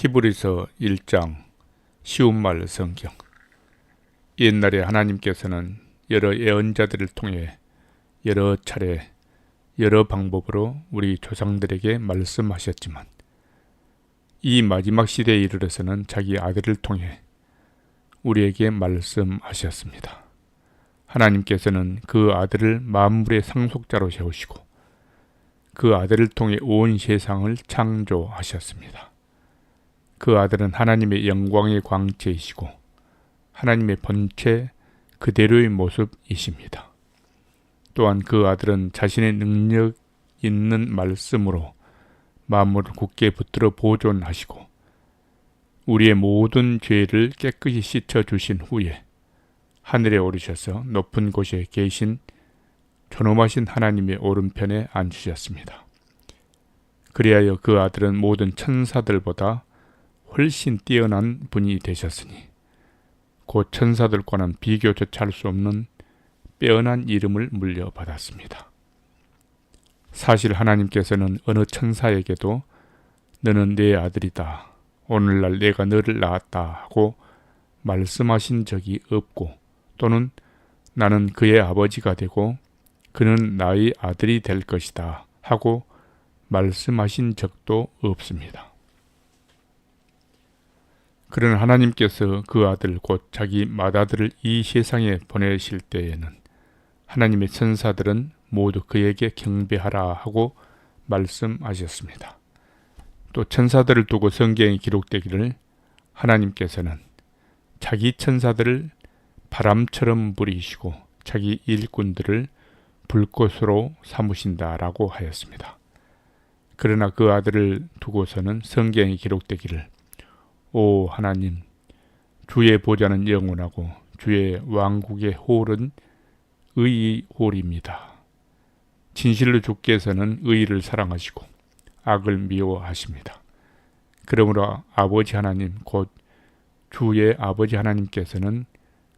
히브리서 1장 쉬운 말 성경. 옛날에 하나님께서는 여러 예언자들을 통해 여러 차례 여러 방법으로 우리 조상들에게 말씀하셨지만 이 마지막 시대에 이르러서는 자기 아들을 통해 우리에게 말씀하셨습니다. 하나님께서는 그 아들을 만물의 상속자로 세우시고 그 아들을 통해 온 세상을 창조하셨습니다. 그 아들은 하나님의 영광의 광채이시고 하나님의 본체 그대로의 모습이십니다. 또한 그 아들은 자신의 능력 있는 말씀으로 만물을 굳게 붙들어 보존하시고 우리의 모든 죄를 깨끗이 씻어주신 후에 하늘에 오르셔서 높은 곳에 계신 존엄하신 하나님의 오른편에 앉으셨습니다. 그리하여 그 아들은 모든 천사들보다 훨씬 뛰어난 분이 되셨으니 곧 천사들과는 비교조차 할 수 없는 빼어난 이름을 물려받았습니다. 사실 하나님께서는 어느 천사에게도 너는 내 아들이다, 오늘날 내가 너를 낳았다 하고 말씀하신 적이 없고 또는 나는 그의 아버지가 되고 그는 나의 아들이 될 것이다 하고 말씀하신 적도 없습니다. 그러나 하나님께서 그 아들 곧 자기 맏아들을 이 세상에 보내실 때에는 하나님의 천사들은 모두 그에게 경배하라 하고 말씀하셨습니다. 또 천사들을 두고 성경에 기록되기를 하나님께서는 자기 천사들을 바람처럼 부리시고 자기 일꾼들을 불꽃으로 삼으신다라고 하였습니다. 그러나 그 아들을 두고서는 성경에 기록되기를 오 하나님, 주의 보좌는 영원하고 주의 왕국의 홀은 의의 홀입니다. 진실로 주께서는 의를 사랑하시고 악을 미워하십니다. 그러므로 아버지 하나님 곧 주의 아버지 하나님께서는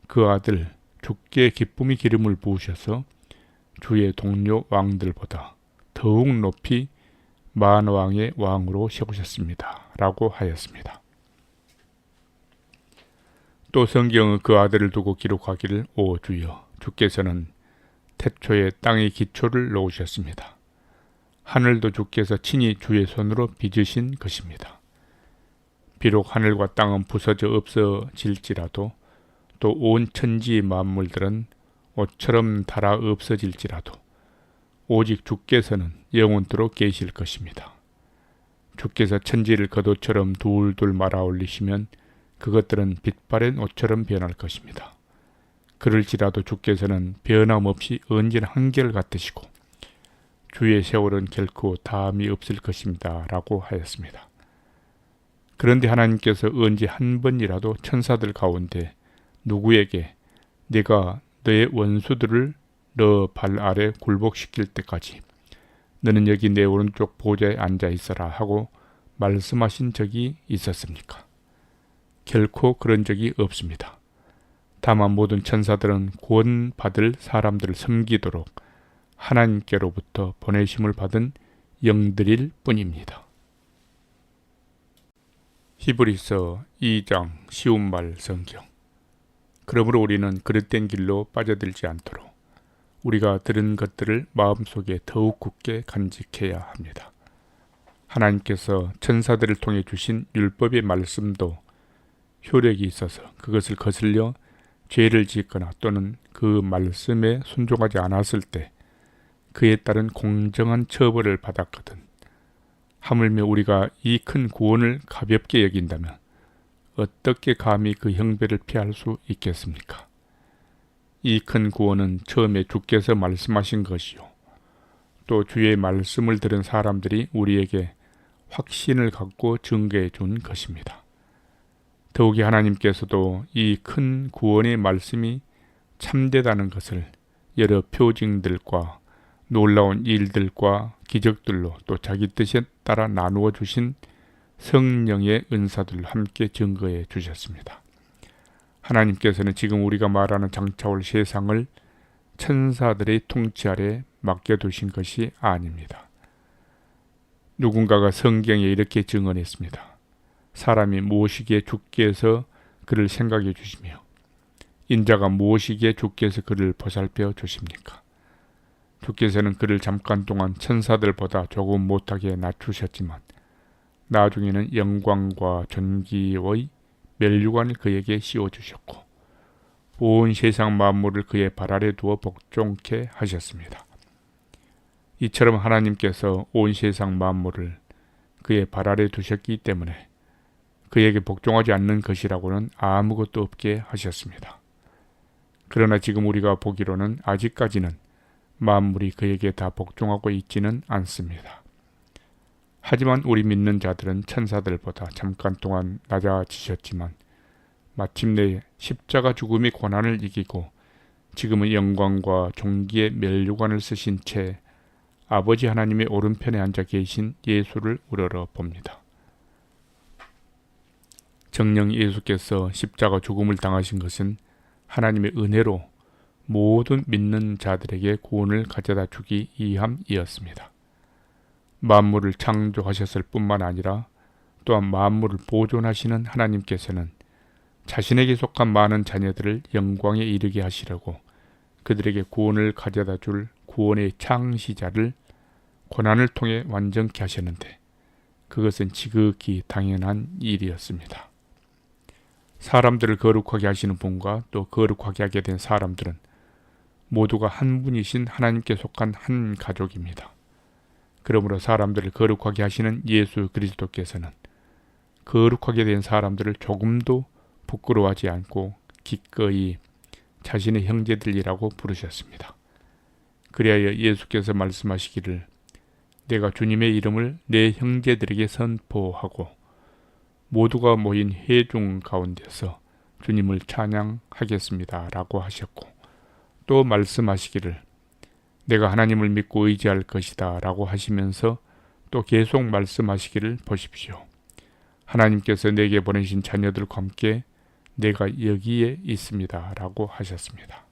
그 아들 주께 기쁨의 기름을 부으셔서 주의 동료 왕들보다 더욱 높이 만왕의 왕으로 세우셨습니다. 라고 하였습니다. 또 성경은 그 아들을 두고 기록하기를 오 주여 주께서는 태초에 땅의 기초를 놓으셨습니다. 하늘도 주께서 친히 주의 손으로 빚으신 것입니다. 비록 하늘과 땅은 부서져 없어질지라도 또 온 천지 만물들은 옷처럼 닳아 없어질지라도 오직 주께서는 영원토록 계실 것입니다. 주께서 천지를 겉옷처럼 둘둘 말아 올리시면 그것들은 빛바랜 옷처럼 변할 것입니다. 그럴지라도 주께서는 변함없이 언제나 한결같으시고 주의 세월은 결코 다함이 없을 것입니다. 라고 하였습니다. 그런데 하나님께서 언제 한 번이라도 천사들 가운데 누구에게 내가 너의 원수들을 너 발 아래 굴복시킬 때까지 너는 여기 내 오른쪽 보좌에 앉아 있어라 하고 말씀하신 적이 있었습니까? 결코 그런 적이 없습니다. 다만 모든 천사들은 구원받을 사람들을 섬기도록 하나님께로부터 보내심을 받은 영들일 뿐입니다. 히브리서 2장 쉬운 말 성경. 그러므로 우리는 그릇된 길로 빠져들지 않도록 우리가 들은 것들을 마음속에 더욱 굳게 간직해야 합니다. 하나님께서 천사들을 통해 주신 율법의 말씀도 효력이 있어서 그것을 거슬려 죄를 짓거나 또는 그 말씀에 순종하지 않았을 때 그에 따른 공정한 처벌을 받았거든 하물며 우리가 이 큰 구원을 가볍게 여긴다면 어떻게 감히 그 형벌을 피할 수 있겠습니까? 이 큰 구원은 처음에 주께서 말씀하신 것이요 또 주의 말씀을 들은 사람들이 우리에게 확신을 갖고 증거해 준 것입니다. 더욱이 하나님께서도 이 큰 구원의 말씀이 참되다는 것을 여러 표징들과 놀라운 일들과 기적들로 또 자기 뜻에 따라 나누어 주신 성령의 은사들로 함께 증거해 주셨습니다. 하나님께서는 지금 우리가 말하는 장차올 세상을 천사들의 통치 아래 맡겨두신 것이 아닙니다. 누군가가 성경에 이렇게 증언했습니다. 사람이 무엇이기에 주께서 그를 생각해 주시며 인자가 무엇이기에 주께서 그를 보살펴 주십니까? 주께서는 그를 잠깐 동안 천사들보다 조금 못하게 낮추셨지만 나중에는 영광과 존귀의 멸류관을 그에게 씌워주셨고 온 세상 만물을 그의 발 아래 두어 복종케 하셨습니다. 이처럼 하나님께서 온 세상 만물을 그의 발 아래 두셨기 때문에 그에게 복종하지 않는 것이라고는 아무것도 없게 하셨습니다. 그러나 지금 우리가 보기로는 아직까지는 만물이 그에게 다 복종하고 있지는 않습니다. 하지만 우리 믿는 자들은 천사들보다 잠깐 동안 낮아지셨지만 마침내 십자가 죽음의 고난을 이기고 지금은 영광과 존귀의 멸류관을 쓰신 채 아버지 하나님의 오른편에 앉아 계신 예수를 우러러 봅니다. 정녕 예수께서 십자가 죽음을 당하신 것은 하나님의 은혜로 모든 믿는 자들에게 구원을 가져다 주기 위함이었습니다. 만물을 창조하셨을 뿐만 아니라 또한 만물을 보존하시는 하나님께서는 자신에게 속한 많은 자녀들을 영광에 이르게 하시려고 그들에게 구원을 가져다 줄 구원의 창시자를 고난을 통해 완전케 하셨는데 그것은 지극히 당연한 일이었습니다. 사람들을 거룩하게 하시는 분과 또 거룩하게 하게 된 사람들은 모두가 한 분이신 하나님께 속한 한 가족입니다. 그러므로 사람들을 거룩하게 하시는 예수 그리스도께서는 거룩하게 된 사람들을 조금도 부끄러워하지 않고 기꺼이 자신의 형제들이라고 부르셨습니다. 그리하여 예수께서 말씀하시기를 내가 주님의 이름을 내 형제들에게 선포하고 모두가 모인 회중 가운데서 주님을 찬양하겠습니다 라고 하셨고 또 말씀하시기를 내가 하나님을 믿고 의지할 것이다 라고 하시면서 또 계속 말씀하시기를 보십시오. 하나님께서 내게 보내신 자녀들과 함께 내가 여기에 있습니다 라고 하셨습니다.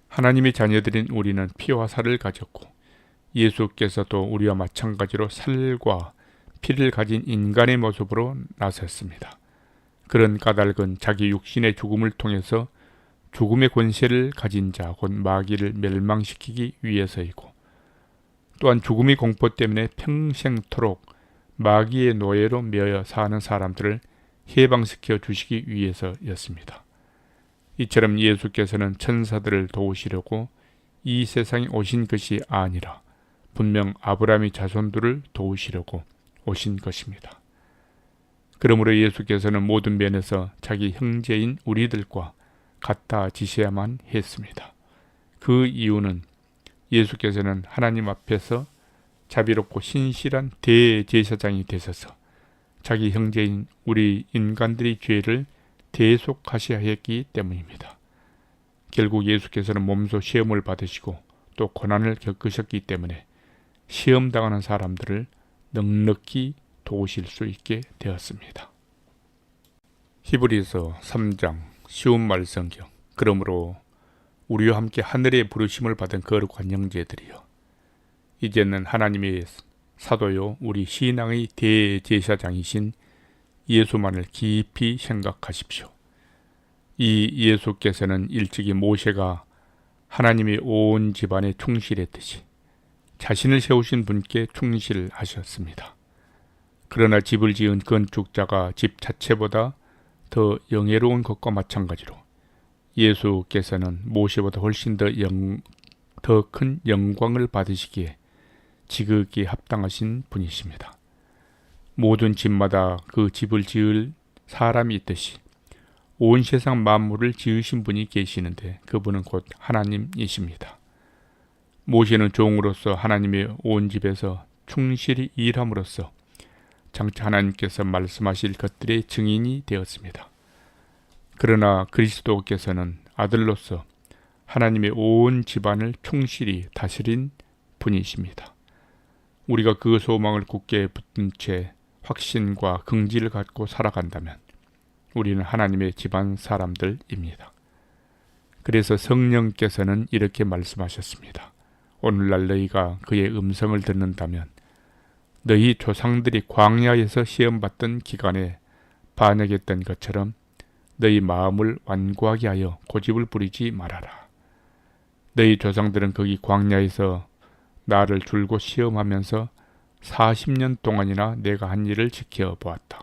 하나님의 자녀들인 우리는 피와 살을 가졌고 예수께서도 우리와 마찬가지로 살과 피를 가진 인간의 모습으로 나섰습니다. 그런 까닭은 자기 육신의 죽음을 통해서 죽음의 권세를 가진 자, 곧 마귀를 멸망시키기 위해서이고 또한 죽음의 공포 때문에 평생토록 마귀의 노예로 매여 사는 사람들을 해방시켜 주시기 위해서였습니다. 이처럼 예수께서는 천사들을 도우시려고 이 세상에 오신 것이 아니라 분명 아브라함의 자손들을 도우시려고 오신 것입니다. 그러므로 예수께서는 모든 면에서 자기 형제인 우리들과 같아지셔야만 했습니다. 그 이유는 예수께서는 하나님 앞에서 자비롭고 신실한 대제사장이 되셔서 자기 형제인 우리 인간들의 죄를 대속하셔야 했기 때문입니다. 결국 예수께서는 몸소 시험을 받으시고 또 고난을 겪으셨기 때문에 시험당하는 사람들을 넉넉히 도우실 수 있게 되었습니다. 히브리서 3장 쉬운 말 성경. 그러므로 우리와 함께 하늘의 부르심을 받은 거룩한 형제들이여 이제는 하나님의 사도요 우리 신앙의 대제사장이신 예수만을 깊이 생각하십시오. 이 예수께서는 일찍이 모세가 하나님의 온 집안에 충실했듯이 자신을 세우신 분께 충실하셨습니다. 그러나 집을 지은 건축자가 집 자체보다 더 영예로운 것과 마찬가지로 예수께서는 모세보다 훨씬 더 큰 영광을 받으시기에 지극히 합당하신 분이십니다. 모든 집마다 그 집을 지을 사람이 있듯이 온 세상 만물을 지으신 분이 계시는데 그분은 곧 하나님이십니다. 모세는 종으로서 하나님의 온 집에서 충실히 일함으로써 장차 하나님께서 말씀하실 것들의 증인이 되었습니다. 그러나 그리스도께서는 아들로서 하나님의 온 집안을 충실히 다스린 분이십니다. 우리가 그 소망을 굳게 붙든 채 확신과 긍지를 갖고 살아간다면 우리는 하나님의 집안 사람들입니다. 그래서 성령께서는 이렇게 말씀하셨습니다. 오늘날 너희가 그의 음성을 듣는다면 너희 조상들이 광야에서 시험받던 기간에 반역했던 것처럼 너희 마음을 완고하게 하여 고집을 부리지 말아라. 너희 조상들은 거기 광야에서 나를 줄곧 시험하면서 40년 동안이나 내가 한 일을 지켜보았다.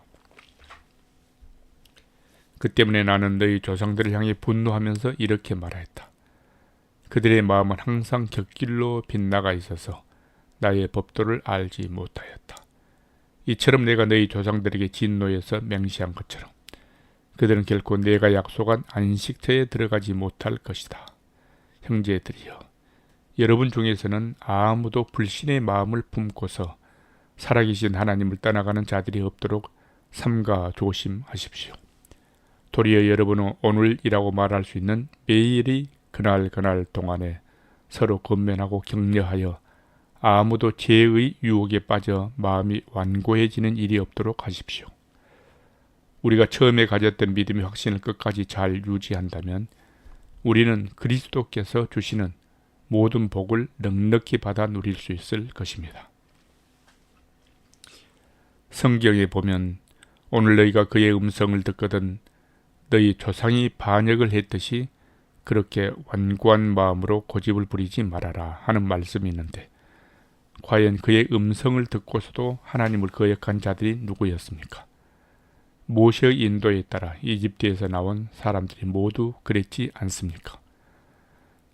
그 때문에 나는 너희 조상들을 향해 분노하면서 이렇게 말하였다. 그들의 마음은 항상 곁길로 빗나가 있어서 나의 법도를 알지 못하였다. 이처럼 내가 너희 조상들에게 진노해서 맹세한 것처럼 그들은 결코 내가 약속한 안식처에 들어가지 못할 것이다. 형제들이여, 여러분 중에서는 아무도 불신의 마음을 품고서 살아계신 하나님을 떠나가는 자들이 없도록 삼가 조심하십시오. 도리어 여러분은 오늘이라고 말할 수 있는 매일이 그날 동안에 서로 권면하고 격려하여 아무도 죄의 유혹에 빠져 마음이 완고해지는 일이 없도록 하십시오. 우리가 처음에 가졌던 믿음의 확신을 끝까지 잘 유지한다면 우리는 그리스도께서 주시는 모든 복을 넉넉히 받아 누릴 수 있을 것입니다. 성경에 보면 오늘 너희가 그의 음성을 듣거든 너희 조상이 반역을 했듯이 그렇게 완고한 마음으로 고집을 부리지 말아라 하는 말씀이 있는데, 과연 그의 음성을 듣고서도 하나님을 거역한 자들이 누구였습니까? 모세의 인도에 따라 이집트에서 나온 사람들이 모두 그랬지 않습니까?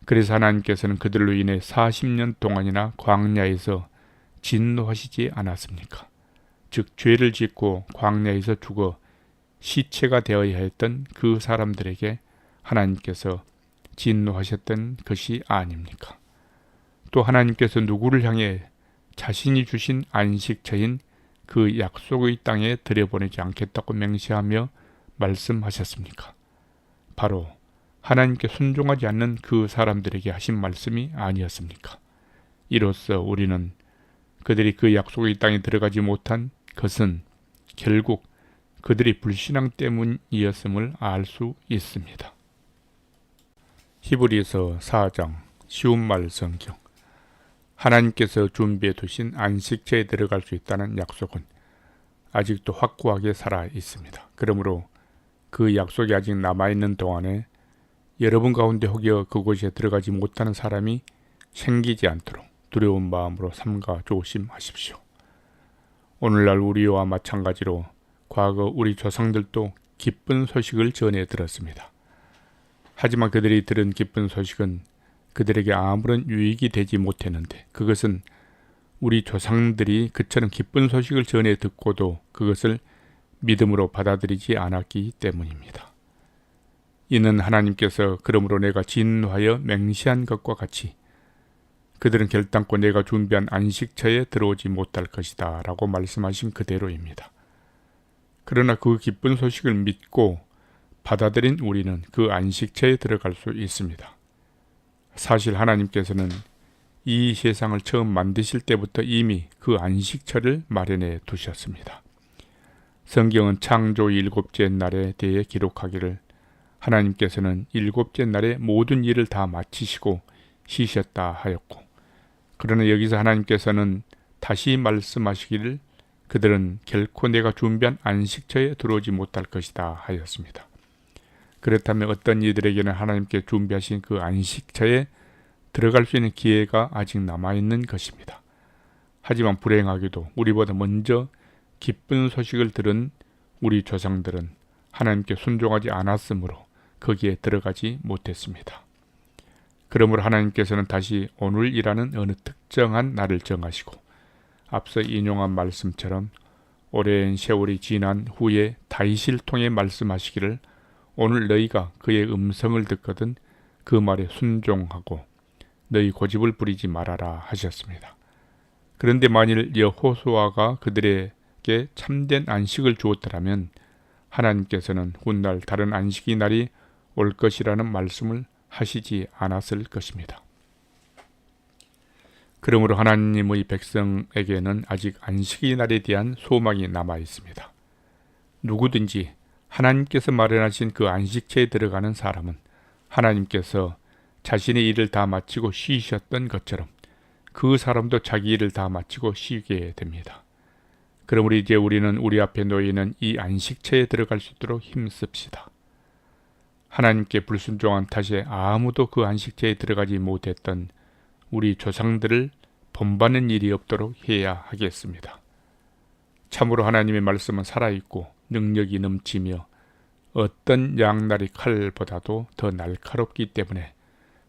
그래서 하나님께서는 그들로 인해 40년 동안이나 광야에서 진노하시지 않았습니까? 즉 죄를 짓고 광야에서 죽어 시체가 되어야 했던 그 사람들에게 하나님께서 진노하셨던 것이 아닙니까? 또 하나님께서 누구를 향해 자신이 주신 안식처인 그 약속의 땅에 들여보내지 않겠다고 맹세하며 말씀하셨습니까? 바로 하나님께 순종하지 않는 그 사람들에게 하신 말씀이 아니었습니까? 이로써 우리는 그들이 그 약속의 땅에 들어가지 못한 것은 결국 그들이 불신앙 때문이었음을 알 수 있습니다. 히브리서 4장 쉬운 말 성경. 하나님께서 준비해 두신 안식처에 들어갈 수 있다는 약속은 아직도 확고하게 살아 있습니다. 그러므로 그 약속이 아직 남아있는 동안에 여러분 가운데 혹여 그곳에 들어가지 못하는 사람이 생기지 않도록 두려운 마음으로 삼가 조심하십시오. 오늘날 우리와 마찬가지로 과거 우리 조상들도 기쁜 소식을 전해 들었습니다. 하지만 그들이 들은 기쁜 소식은 그들에게 아무런 유익이 되지 못했는데, 그것은 우리 조상들이 그처럼 기쁜 소식을 전해 듣고도 그것을 믿음으로 받아들이지 않았기 때문입니다. 이는 하나님께서 그러므로 내가 진노하여 맹세한 것과 같이 그들은 결단코 내가 준비한 안식처에 들어오지 못할 것이다 라고 말씀하신 그대로입니다. 그러나 그 기쁜 소식을 믿고 받아들인 우리는 그 안식처에 들어갈 수 있습니다. 사실 하나님께서는 이 세상을 처음 만드실 때부터 이미 그 안식처를 마련해 두셨습니다. 성경은 창조 7째 날에 대해 기록하기를 하나님께서는 7째 날에 모든 일을 다 마치시고 쉬셨다 하였고, 그러나 여기서 하나님께서는 다시 말씀하시기를 그들은 결코 내가 준비한 안식처에 들어오지 못할 것이다 하였습니다. 그렇다면 어떤 이들에게는 하나님께 준비하신 그 안식처에 들어갈 수 있는 기회가 아직 남아있는 것입니다. 하지만 불행하게도 우리보다 먼저 기쁜 소식을 들은 우리 조상들은 하나님께 순종하지 않았으므로 거기에 들어가지 못했습니다. 그러므로 하나님께서는 다시 오늘이라는 어느 특정한 날을 정하시고 앞서 인용한 말씀처럼 오랜 세월이 지난 후에 다윗을 통해 말씀하시기를 오늘 너희가 그의 음성을 듣거든 그 말에 순종하고 너희 고집을 부리지 말아라 하셨습니다. 그런데 만일 여호수아가 그들에게 참된 안식을 주었더라면 하나님께서는 훗날 다른 안식의 날이 올 것이라는 말씀을 하시지 않았을 것입니다. 그러므로 하나님의 백성에게는 아직 안식의 날에 대한 소망이 남아 있습니다. 누구든지 하나님께서 마련하신 그 안식처에 들어가는 사람은 하나님께서 자신의 일을 다 마치고 쉬셨던 것처럼 그 사람도 자기 일을 다 마치고 쉬게 됩니다. 그러므로 이제 우리는 우리 앞에 놓이는 이 안식처에 들어갈 수 있도록 힘씁시다. 하나님께 불순종한 탓에 아무도 그 안식처에 들어가지 못했던 우리 조상들을 본받는 일이 없도록 해야 하겠습니다. 참으로 하나님의 말씀은 살아있고 능력이 넘치며 어떤 양날의 칼보다도 더 날카롭기 때문에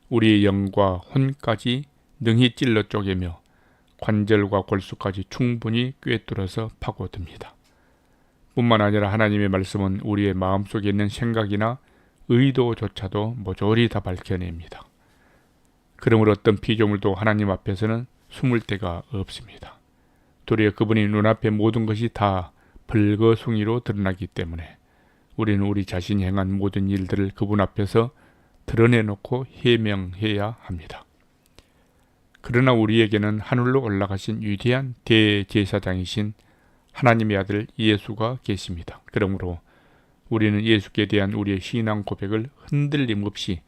우리의 영과 혼까지 능히 찔러 쪼개며 관절과 골수까지 충분히 꿰뚫어서 파고듭니다. 뿐만 아니라 하나님의 말씀은 우리의 마음속에 있는 생각이나 의도조차도 모조리 다 밝혀냅니다. 그러므로 어떤 피조물도 하나님 앞에서는 숨을 데가 없습니다. 도리어 그분이 눈앞에 모든 것이 다 벌거숭이로 드러나기 때문에 우리는 우리 자신이 행한 모든 일들을 그분 앞에서 드러내놓고 해명해야 합니다. 그러나 우리에게는 하늘로 올라가신 위대한 대제사장이신 하나님의 아들 예수가 계십니다. 그러므로 우리는 예수께 대한 우리의 신앙 고백을 흔들림 없이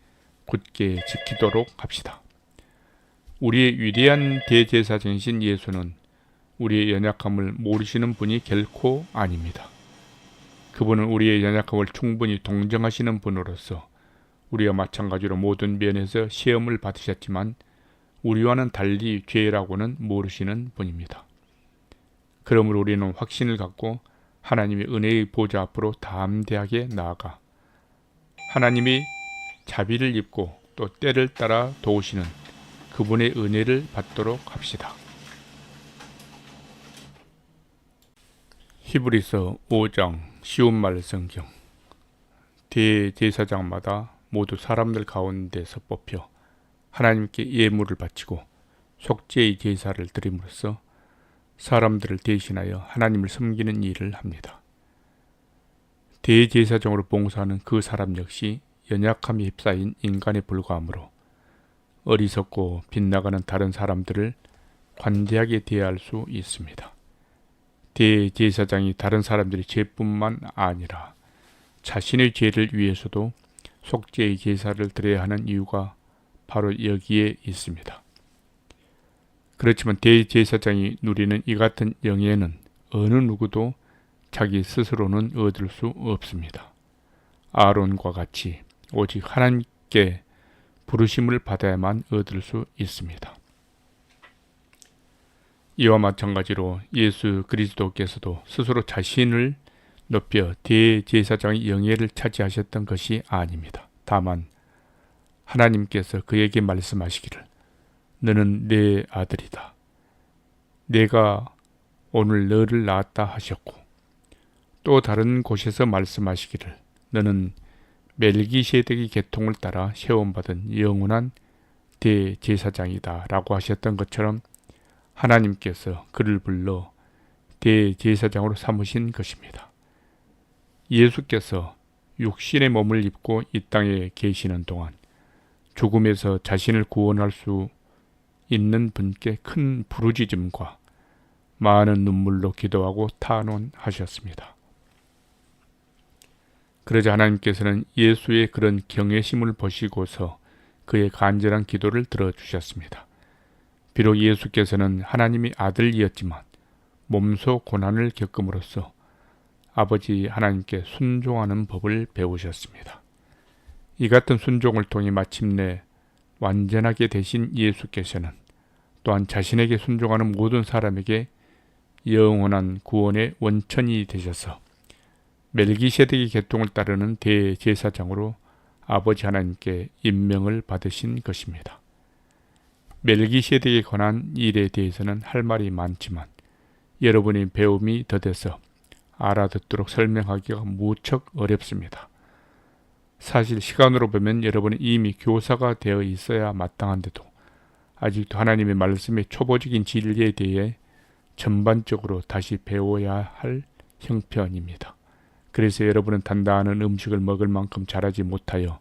굳게 지키도록 합시다. 우리의 위대한 대제사장이신 예수는 우리의 연약함을 모르시는 분이 결코 아닙니다. 그분은 우리의 연약함을 충분히 동정하시는 분으로서 우리와 마찬가지로 모든 면에서 시험을 받으셨지만 우리와는 달리 죄라고는 모르시는 분입니다. 그러므로 우리는 확신을 갖고 하나님의 은혜의 보좌 앞으로 담대하게 나아가 하나님이 자비를 입고 또 때를 따라 도우시는 그분의 은혜를 받도록 합시다. 히브리서 5장 쉬운 말 성경. 대제사장마다 모두 사람들 가운데서 뽑혀 하나님께 예물을 바치고 속죄의 제사를 드림으로써 사람들을 대신하여 하나님을 섬기는 일을 합니다. 대제사장으로 봉사하는 그 사람 역시 연약함이 휩싸인 인간에 불과하므로 어리석고 빗나가는 다른 사람들을 관대하게 대할 수 있습니다. 대제사장이 다른 사람들의 죄뿐만 아니라 자신의 죄를 위해서도 속죄의 제사를 드려야 하는 이유가 바로 여기에 있습니다. 그렇지만 대제사장이 누리는 이 같은 영예는 어느 누구도 자기 스스로는 얻을 수 없습니다. 아론과 같이 오직 하나님께 부르심을 받아야만 얻을 수 있습니다. 이와 마찬가지로 예수 그리스도께서도 스스로 자신을 높여 대제사장의 영예를 차지하셨던 것이 아닙니다. 다만 하나님께서 그에게 말씀하시기를 너는 내 아들이다. 내가 오늘 너를 낳았다 하셨고 또 다른 곳에서 말씀하시기를 너는 멜기세덱의 계통을 따라 세움받은 영원한 대제사장이다 라고 하셨던 것처럼 하나님께서 그를 불러 대제사장으로 삼으신 것입니다. 예수께서 육신의 몸을 입고 이 땅에 계시는 동안 죽음에서 자신을 구원할 수 있는 분께 큰 부르짖음과 많은 눈물로 기도하고 탄원하셨습니다. 그러자 하나님께서는 예수의 그런 경외심을 보시고서 그의 간절한 기도를 들어주셨습니다. 비록 예수께서는 하나님의 아들이었지만 몸소 고난을 겪음으로써 아버지 하나님께 순종하는 법을 배우셨습니다. 이 같은 순종을 통해 마침내 완전하게 되신 예수께서는 또한 자신에게 순종하는 모든 사람에게 영원한 구원의 원천이 되셔서 멜기세덱의 계통을 따르는 대제사장으로 아버지 하나님께 임명을 받으신 것입니다. 멜기세덱에 관한 일에 대해서는 할 말이 많지만 여러분의 배움이 더뎌서 알아듣도록 설명하기가 무척 어렵습니다. 사실 시간으로 보면 여러분은 이미 교사가 되어 있어야 마땅한데도 아직도 하나님의 말씀의 초보적인 진리에 대해 전반적으로 다시 배워야 할 형편입니다. 그래서 여러분은 단단한 음식을 먹을 만큼 자라지 못하여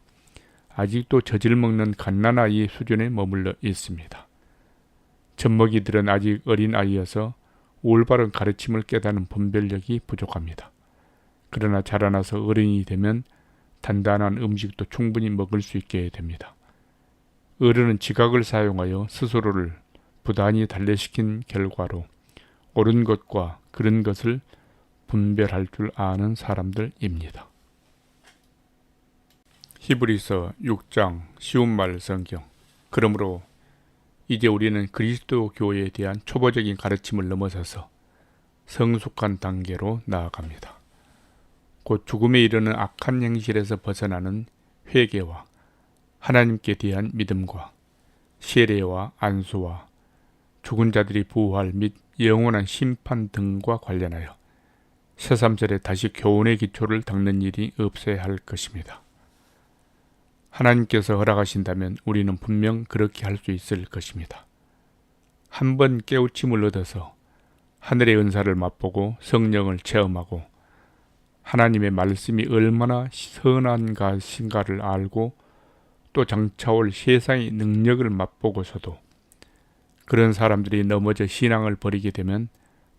아직도 젖을 먹는 갓난아이 수준에 머물러 있습니다. 젖먹이들은 아직 어린 아이여서 올바른 가르침을 깨닫는 분별력이 부족합니다. 그러나 자라나서 어른이 되면 단단한 음식도 충분히 먹을 수 있게 됩니다. 어른은 지각을 사용하여 스스로를 부단히 단련시킨 결과로 옳은 것과 그른 것을 분별할 줄 아는 사람들입니다. 히브리서 6장 쉬운 말 성경. 그러므로 이제 우리는 그리스도 교회에 대한 초보적인 가르침을 넘어서서 성숙한 단계로 나아갑니다. 곧 죽음에 이르는 악한 행실에서 벗어나는 회개와 하나님께 대한 믿음과 세례와 안수와 죽은 자들이 부활 및 영원한 심판 등과 관련하여 새삼스레 다시 교훈의 기초를 닦는 일이 없어야 할 것입니다. 하나님께서 허락하신다면 우리는 분명 그렇게 할 수 있을 것입니다. 한번 깨우침을 얻어서 하늘의 은사를 맛보고 성령을 체험하고 하나님의 말씀이 얼마나 선한 것인가를 알고 또 장차올 세상의 능력을 맛보고서도 그런 사람들이 넘어져 신앙을 버리게 되면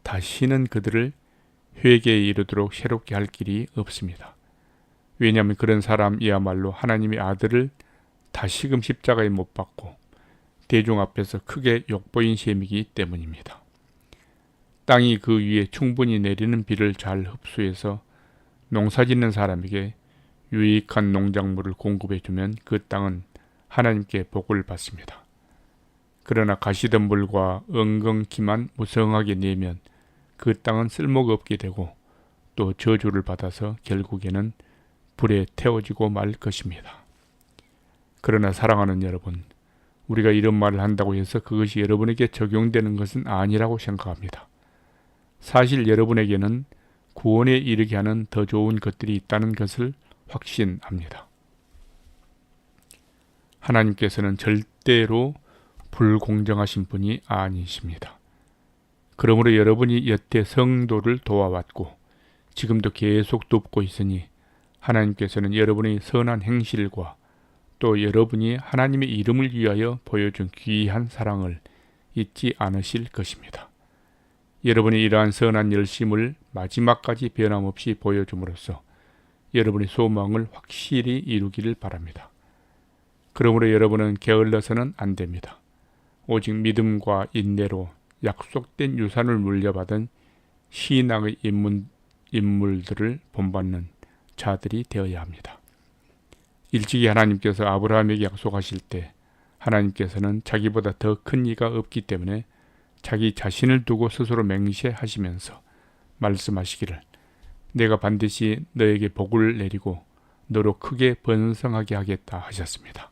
다시는 그들을 회개에 이르도록 새롭게 할 길이 없습니다. 왜냐하면 그런 사람이야말로 하나님의 아들을 다시금 십자가에 못 박고 대중 앞에서 크게 욕보인 셈이기 때문입니다. 땅이 그 위에 충분히 내리는 비를 잘 흡수해서 농사짓는 사람에게 유익한 농작물을 공급해주면 그 땅은 하나님께 복을 받습니다. 그러나 가시덤불과 엉겅퀴만 무성하게 내면 그 땅은 쓸모가 없게 되고 또 저주를 받아서 결국에는 불에 태워지고 말 것입니다. 그러나 사랑하는 여러분, 우리가 이런 말을 한다고 해서 그것이 여러분에게 적용되는 것은 아니라고 생각합니다. 사실 여러분에게는 구원에 이르게 하는 더 좋은 것들이 있다는 것을 확신합니다. 하나님께서는 절대로 불공정하신 분이 아니십니다. 그러므로 여러분이 여태 성도를 도와왔고 지금도 계속 돕고 있으니 하나님께서는 여러분의 선한 행실과 또 여러분이 하나님의 이름을 위하여 보여준 귀한 사랑을 잊지 않으실 것입니다. 여러분이 이러한 선한 열심을 마지막까지 변함없이 보여줌으로써 여러분의 소망을 확실히 이루기를 바랍니다. 그러므로 여러분은 게을러서는 안 됩니다. 오직 믿음과 인내로 약속된 유산을 물려받은 신앙의 인물들을 본받는 자들이 되어야 합니다. 일찍이 하나님께서 아브라함에게 약속하실 때 하나님께서는 자기보다 더 큰 이가 없기 때문에 자기 자신을 두고 스스로 맹세하시면서 말씀하시기를 내가 반드시 너에게 복을 내리고 너로 크게 번성하게 하겠다 하셨습니다.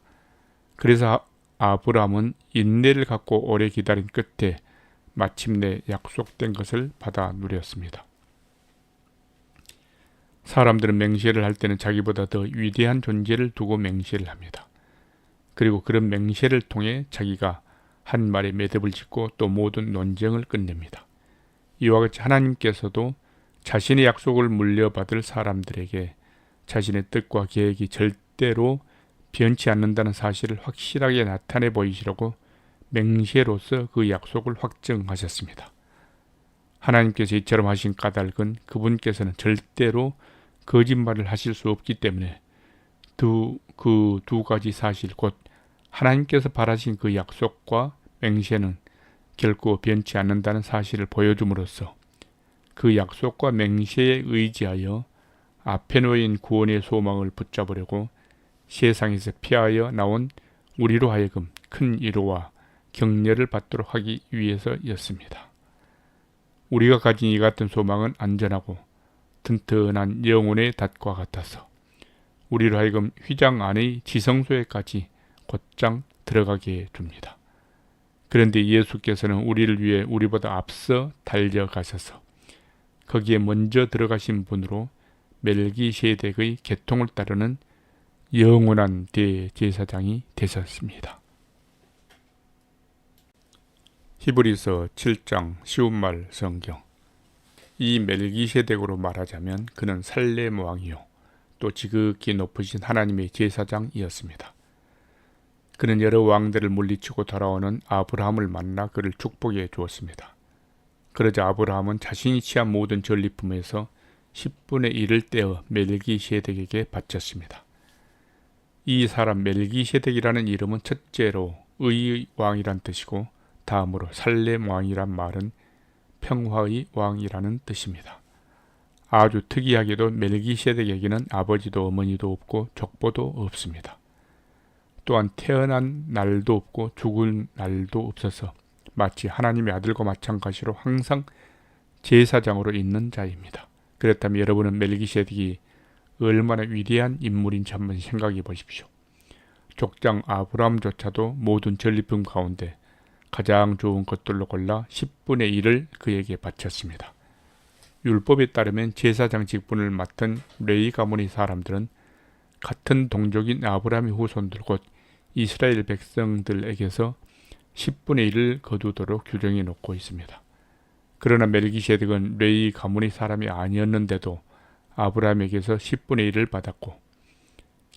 그래서 아브라함은 인내를 갖고 오래 기다린 끝에 마침내 약속된 것을 받아 누렸습니다. 사람들은 맹세를 할 때는 자기보다 더 위대한 존재를 두고 맹세를 합니다. 그리고 그런 맹세를 통해 자기가 한 말에 매듭을 짓고 또 모든 논쟁을 끝냅니다. 이와 같이 하나님께서도 자신의 약속을 물려받을 사람들에게 자신의 뜻과 계획이 절대로 변치 않는다는 사실을 확실하게 나타내 보이시려고 맹세로서 그 약속을 확증하셨습니다. 하나님께서 이처럼 하신 까닭은 그분께서는 절대로 거짓말을 하실 수 없기 때문에 그 두 가지 사실 곧 하나님께서 바라신 그 약속과 맹세는 결코 변치 않는다는 사실을 보여줌으로써 그 약속과 맹세에 의지하여 앞에 놓인 구원의 소망을 붙잡으려고 세상에서 피하여 나온 우리로 하여금 큰 위로와 격려를 받도록 하기 위해서였습니다. 우리가 가진 이 같은 소망은 안전하고 튼튼한 영혼의 닷과 같아서 우리로 하여금 휘장 안의 지성소에까지 곧장 들어가게 해줍니다. 그런데 예수께서는 우리를 위해 우리보다 앞서 달려가셔서 거기에 먼저 들어가신 분으로 멜기세덱의 계통을 따르는 영원한 대제사장이 되셨습니다. 히브리서 7장 쉬운 말 성경. 이 멜기세덱으로 말하자면 그는 살렘 왕이요 또 지극히 높으신 하나님의 제사장이었습니다. 그는 여러 왕들을 물리치고 돌아오는 아브라함을 만나 그를 축복해 주었습니다. 그러자 아브라함은 자신이 취한 모든 전리품에서 10분의 1을 떼어 멜기세덱에게 바쳤습니다. 이 사람 멜기세덱이라는 이름은 첫째로 의의 왕이란 뜻이고 다음으로 살렘 왕이란 말은 평화의 왕이라는 뜻입니다. 아주 특이하게도 멜기세덱에게는 아버지도 어머니도 없고 족보도 없습니다. 또한 태어난 날도 없고 죽을 날도 없어서 마치 하나님의 아들과 마찬가지로 항상 제사장으로 있는 자입니다. 그렇다면 여러분은 멜기세덱이 얼마나 위대한 인물인지 한번 생각해 보십시오. 족장 아브라함조차도 모든 전리품 가운데 가장 좋은 것들로 골라 10분의 1을 그에게 바쳤습니다. 율법에 따르면 제사장 직분을 맡은 레위 가문의 사람들은 같은 동족인 아브라함의 후손들 곧 이스라엘 백성들에게서 10분의 1을 거두도록 규정해 놓고 있습니다. 그러나 멜기세덱은 레위 가문의 사람이 아니었는데도 아브라함에게서 10분의 1을 받았고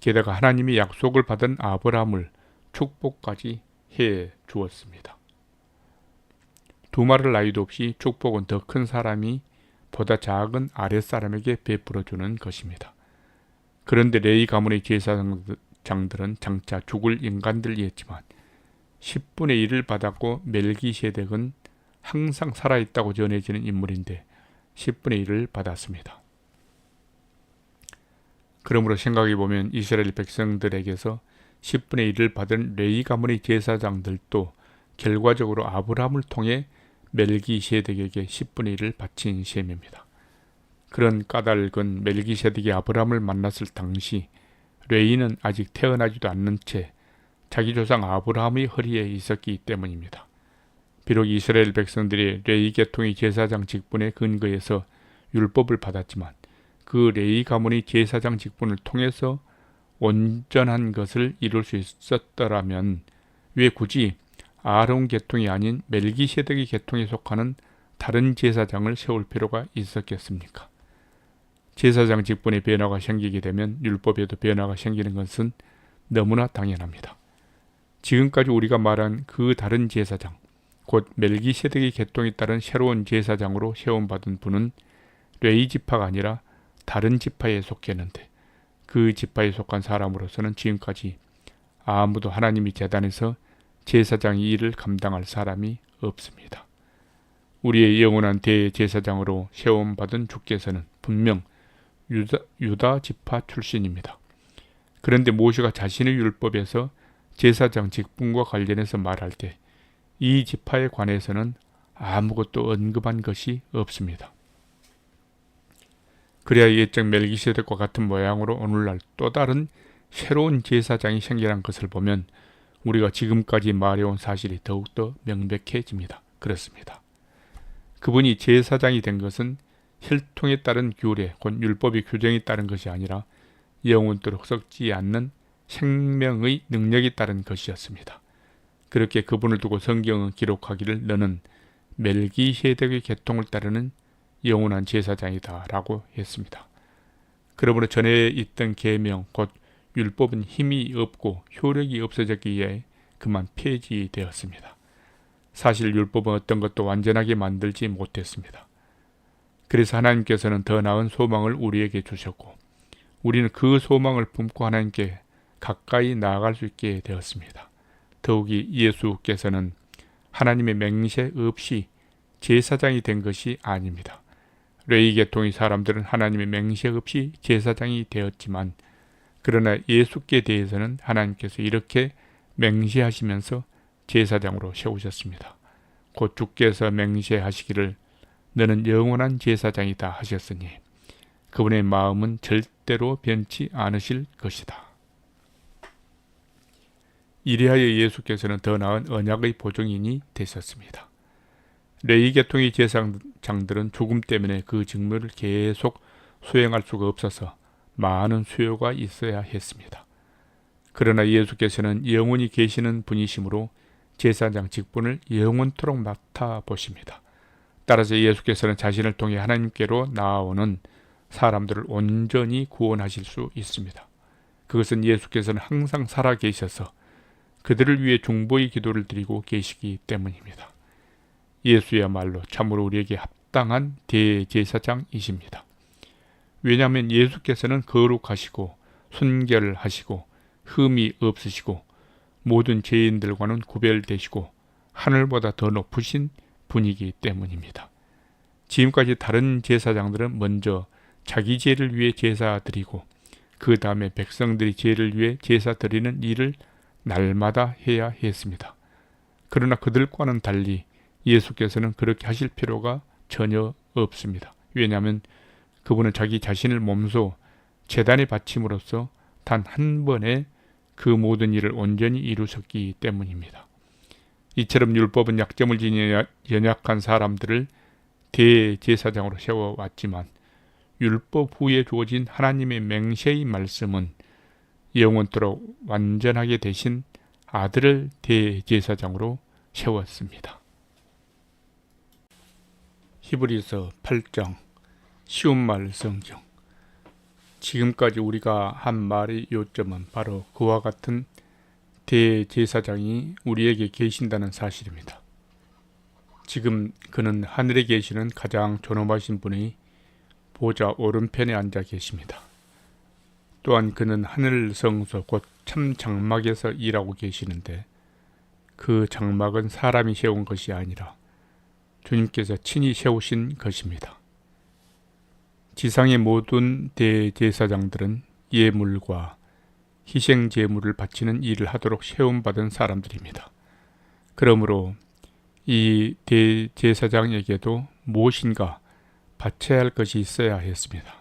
게다가 하나님이 약속을 받은 아브라함을 축복까지 해 주었습니다. 두말할 나위도 없이 축복은 더 큰 사람이 보다 작은 아랫사람에게 베풀어주는 것입니다. 그런데 레위 가문의 제사장들은 장차 죽을 인간들이었지만 10분의 1을 받았고 멜기세덱은 항상 살아있다고 전해지는 인물인데 10분의 1을 받았습니다. 그러므로 생각해보면 이스라엘 백성들에게서 10분의 1을 받은 레위 가문의 제사장들도 결과적으로 아브라함을 통해 멜기세덱에게 10분의 1을 바친 셈입니다. 그런 까닭은 멜기세덱이 아브라함을 만났을 당시 레위는 아직 태어나지도 않는 채 자기 조상 아브라함의 허리에 있었기 때문입니다. 비록 이스라엘 백성들이 레위 계통의 제사장 직분에 근거해서 율법을 받았지만 그 레위 가문의 제사장 직분을 통해서 온전한 것을 이룰 수 있었더라면 왜 굳이 아론 계통이 아닌 멜기세덱의 계통에 속하는 다른 제사장을 세울 필요가 있었겠습니까? 제사장 직분의 변화가 생기게 되면 율법에도 변화가 생기는 것은 너무나 당연합니다. 지금까지 우리가 말한 그 다른 제사장, 곧 멜기세덱의 계통에 따른 새로운 제사장으로 세움받은 분은 레위 지파가 아니라 다른 지파에 속했는데 그 지파에 속한 사람으로서는 지금까지 아무도 하나님이 제단에서 제사장 이 일을 감당할 사람이 없습니다. 우리의 영원한 대제사장으로 세움받은 주께서는 분명 유다 지파 출신입니다. 그런데 모세가 자신의 율법에서 제사장 직분과 관련해서 말할 때 이 지파에 관해서는 아무것도 언급한 것이 없습니다. 그래야 옛적 멜기세덱과 같은 모양으로 오늘날 또 다른 새로운 제사장이 생겨난 것을 보면 우리가 지금까지 말해온 사실이 더욱더 명백해집니다. 그렇습니다. 그분이 제사장이 된 것은 혈통에 따른 규례, 곧 율법의 규정에 따른 것이 아니라 영원토록 썩지 않는 생명의 능력에 따른 것이었습니다. 그렇게 그분을 두고 성경은 기록하기를 너는 멜기세덱의 계통을 따르는 영원한 제사장이다 라고 했습니다. 그러므로 전에 있던 계명 곧 율법은 힘이 없고 효력이 없어졌기에 그만 폐지되었습니다. 사실 율법은 어떤 것도 완전하게 만들지 못했습니다. 그래서 하나님께서는 더 나은 소망을 우리에게 주셨고 우리는 그 소망을 품고 하나님께 가까이 나아갈 수 있게 되었습니다. 더욱이 예수께서는 하나님의 맹세 없이 제사장이 된 것이 아닙니다. 레위 계통의 사람들은 하나님의 맹세 없이 제사장이 되었지만 그러나 예수께 대해서는 하나님께서 이렇게 맹세하시면서 제사장으로 세우셨습니다. 곧 주께서 맹세하시기를 너는 영원한 제사장이다 하셨으니 그분의 마음은 절대로 변치 않으실 것이다. 이리하여 예수께서는 더 나은 언약의 보증인이 되셨습니다. 레위 계통의 제사장들은 죽음 때문에 그 직무를 계속 수행할 수가 없어서 많은 수요가 있어야 했습니다. 그러나 예수께서는 영원히 계시는 분이시므로 제사장 직분을 영원토록 맡아보십니다. 따라서 예수께서는 자신을 통해 하나님께로 나아오는 사람들을 온전히 구원하실 수 있습니다. 그것은 예수께서는 항상 살아계셔서 그들을 위해 중보의 기도를 드리고 계시기 때문입니다. 예수야말로 참으로 우리에게 합당한 대제사장이십니다. 왜냐하면 예수께서는 거룩하시고 순결하시고 흠이 없으시고 모든 죄인들과는 구별되시고 하늘보다 더 높으신 분이기 때문입니다. 지금까지 다른 제사장들은 먼저 자기 죄를 위해 제사 드리고 그 다음에 백성들이 죄를 위해 제사 드리는 일을 날마다 해야 했습니다. 그러나 그들과는 달리 예수께서는 그렇게 하실 필요가 전혀 없습니다. 왜냐하면 그분은 자기 자신을 몸소 제단에 바침으로써 단 한 번에 그 모든 일을 온전히 이루셨기 때문입니다. 이처럼 율법은 약점을 지닌 연약한 사람들을 대제사장으로 세워왔지만 율법 후에 주어진 하나님의 맹세의 말씀은 영원토록 완전하게 되신 아들을 대제사장으로 세웠습니다. 히브리서 8장 쉬운 말 성경. 지금까지 우리가 한 말의 요점은 바로 그와 같은 대제사장이 우리에게 계신다는 사실입니다. 지금 그는 하늘에 계시는 가장 존엄하신 분의 보좌 오른편에 앉아 계십니다. 또한 그는 하늘 성소 곧 참 장막에서 일하고 계시는데 그 장막은 사람이 세운 것이 아니라 주님께서 친히 세우신 것입니다. 지상의 모든 대제사장들은 예물과 희생 제물을 바치는 일을 하도록 세움받은 사람들입니다. 그러므로 이 대제사장에게도 무엇인가 바쳐야 할 것이 있어야 했습니다.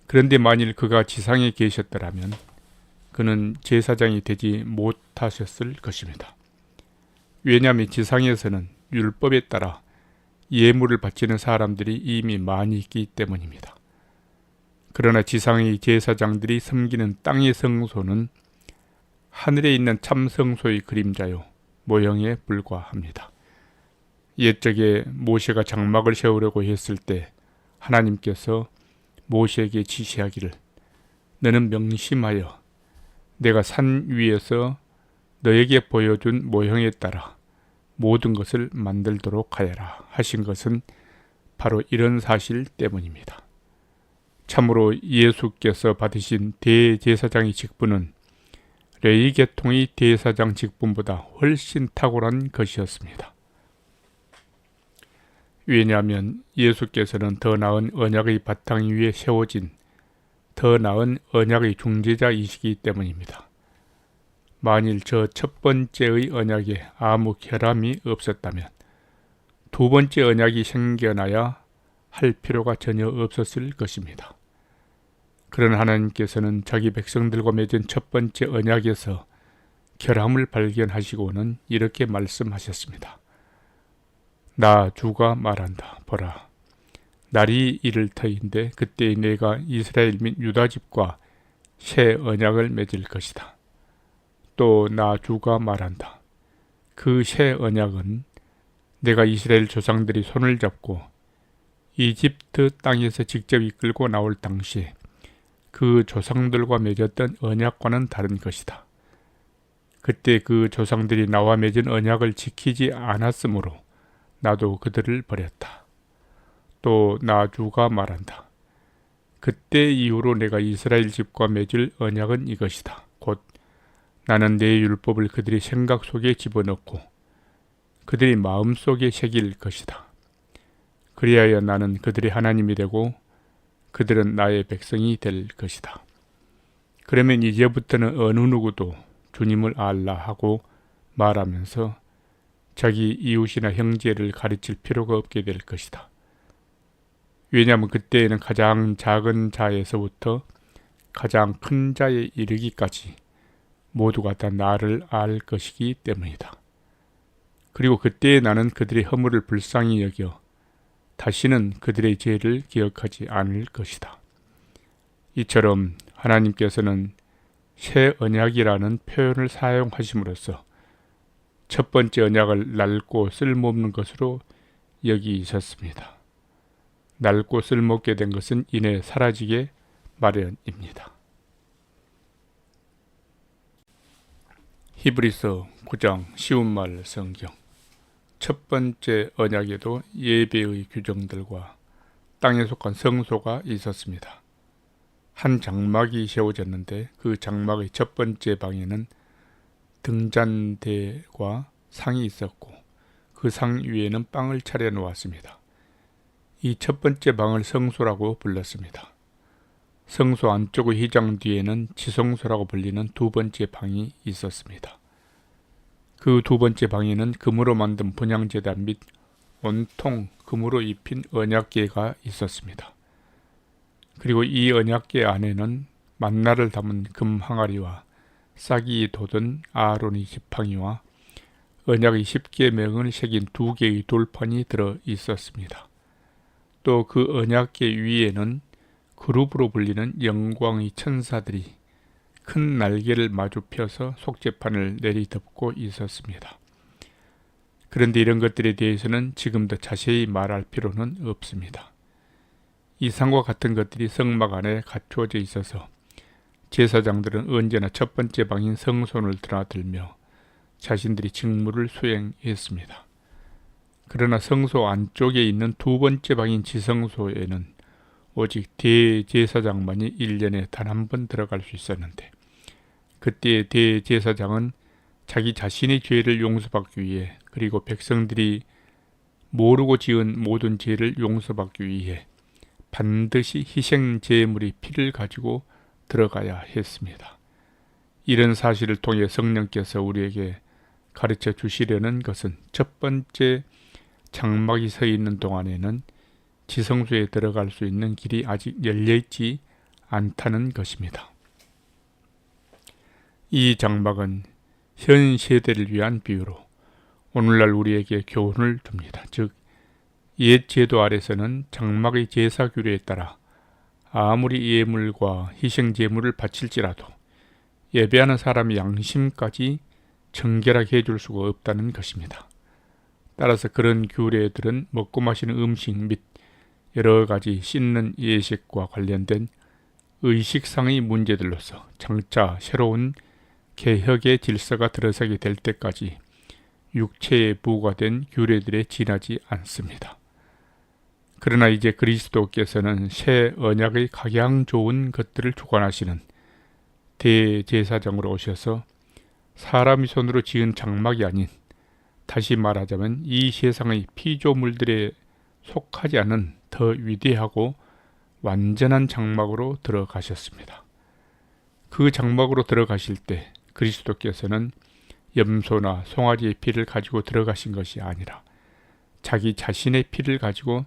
그런데 만일 그가 지상에 계셨더라면 그는 제사장이 되지 못하셨을 것입니다. 왜냐하면 지상에서는 율법에 따라 예물을 바치는 사람들이 이미 많이 있기 때문입니다. 그러나 지상의 제사장들이 섬기는 땅의 성소는 하늘에 있는 참 성소의 그림자요 모형에 불과합니다. 옛적에 모세가 장막을 세우려고 했을 때 하나님께서 모세에게 지시하기를 너는 명심하여 내가 산 위에서 너에게 보여준 모형에 따라 모든 것을 만들도록 하여라 하신 것은 바로 이런 사실 때문입니다. 참으로 예수께서 받으신 대제사장의 직분은 레위 계통의 대사장 직분보다 훨씬 탁월한 것이었습니다. 왜냐하면 예수께서는 더 나은 언약의 바탕 위에 세워진 더 나은 언약의 중재자이시기 때문입니다. 만일 저 첫 번째의 언약에 아무 결함이 없었다면 두 번째 언약이 생겨나야 할 필요가 전혀 없었을 것입니다. 그러나 하나님께서는 자기 백성들과 맺은 첫 번째 언약에서 결함을 발견하시고는 이렇게 말씀하셨습니다. 나 주가 말한다. 보라, 날이 이를 터인데 그때 내가 이스라엘 및 유다 집과 새 언약을 맺을 것이다. 또 나 주가 말한다. 그 새 언약은 내가 이스라엘 조상들이 손을 잡고 이집트 땅에서 직접 이끌고 나올 당시에 그 조상들과 맺었던 언약과는 다른 것이다. 그때 그 조상들이 나와 맺은 언약을 지키지 않았으므로 나도 그들을 버렸다. 또 나 주가 말한다. 그때 이후로 내가 이스라엘 집과 맺을 언약은 이것이다. 곧 나는 내 율법을 그들의 생각 속에 집어넣고 그들의 마음 속에 새길 것이다. 그리하여 나는 그들의 하나님이 되고 그들은 나의 백성이 될 것이다. 그러면 이제부터는 어느 누구도 주님을 알라 하고 말하면서 자기 이웃이나 형제를 가르칠 필요가 없게 될 것이다. 왜냐하면 그때에는 가장 작은 자에서부터 가장 큰 자에 이르기까지 모두가 다 나를 알 것이기 때문이다. 그리고 그때에 나는 그들의 허물을 불쌍히 여겨 다시는 그들의 죄를 기억하지 않을 것이다. 이처럼 하나님께서는 새 언약이라는 표현을 사용하심으로써 첫 번째 언약을 낡고 쓸모없는 것으로 여기셨습니다. 낡고 쓸모없게 된 것은 이내 사라지게 마련입니다. 히브리서 9장 쉬운 말 성경. 첫 번째 언약에도 예배의 규정들과 땅에 속한 성소가 있었습니다. 한 장막이 세워졌는데 그 장막의 첫 번째 방에는 등잔대와 상이 있었고 그 상 위에는 빵을 차려 놓았습니다. 이 첫 번째 방을 성소라고 불렀습니다. 성소 안쪽의 휘장 뒤에는 지성소라고 불리는 두 번째 방이 있었습니다. 그 두 번째 방에는 금으로 만든 분향제단 및 온통 금으로 입힌 언약궤가 있었습니다. 그리고 이 언약궤 안에는 만나를 담은 금 항아리와 싹이 돋은 아론의 지팡이와 언약의 10계명을 새긴 2개의 돌판이 들어 있었습니다. 또 그 언약궤 위에는 그룹으로 불리는 영광의 천사들이 큰 날개를 마주 펴서 속죄판을 내리덮고 있었습니다. 그런데 이런 것들에 대해서는 지금 더 자세히 말할 필요는 없습니다. 이상과 같은 것들이 성막 안에 갖추어져 있어서 제사장들은 언제나 첫 번째 방인 성소를 드나들며 자신들이 직무를 수행했습니다. 그러나 성소 안쪽에 있는 두 번째 방인 지성소에는 오직 대제사장만이 1년에 단 한 번 들어갈 수 있었는데, 그때 대제사장은 자기 자신의 죄를 용서받기 위해, 그리고 백성들이 모르고 지은 모든 죄를 용서받기 위해 반드시 희생 제물의 피를 가지고 들어가야 했습니다. 이런 사실을 통해 성령께서 우리에게 가르쳐 주시려는 것은 첫 번째 장막이 서 있는 동안에는 지성소에 들어갈 수 있는 길이 아직 열려있지 않다는 것입니다. 이 장막은 현 세대를 위한 비유로 오늘날 우리에게 교훈을 줍니다. 즉, 옛 제도 아래서는 장막의 제사 규례에 따라 아무리 예물과 희생 제물을 바칠지라도 예배하는 사람의 양심까지 정결하게 해줄 수가 없다는 것입니다. 따라서 그런 규례들은 먹고 마시는 음식 및 여러 가지 씻는 예식과 관련된 의식상의 문제들로서 장차 새로운 개혁의 질서가 들어서게 될 때까지 육체에 부과된 규례들에 지나지 않습니다. 그러나 이제 그리스도께서는 새 언약의 각양 좋은 것들을 주관하시는 대제사장으로 오셔서 사람의 손으로 지은 장막이 아닌, 다시 말하자면 이 세상의 피조물들에 속하지 않은 더 위대하고 완전한 장막으로 들어가셨습니다. 그 장막으로 들어가실 때 그리스도께서는 염소나 송아지의 피를 가지고 들어가신 것이 아니라 자기 자신의 피를 가지고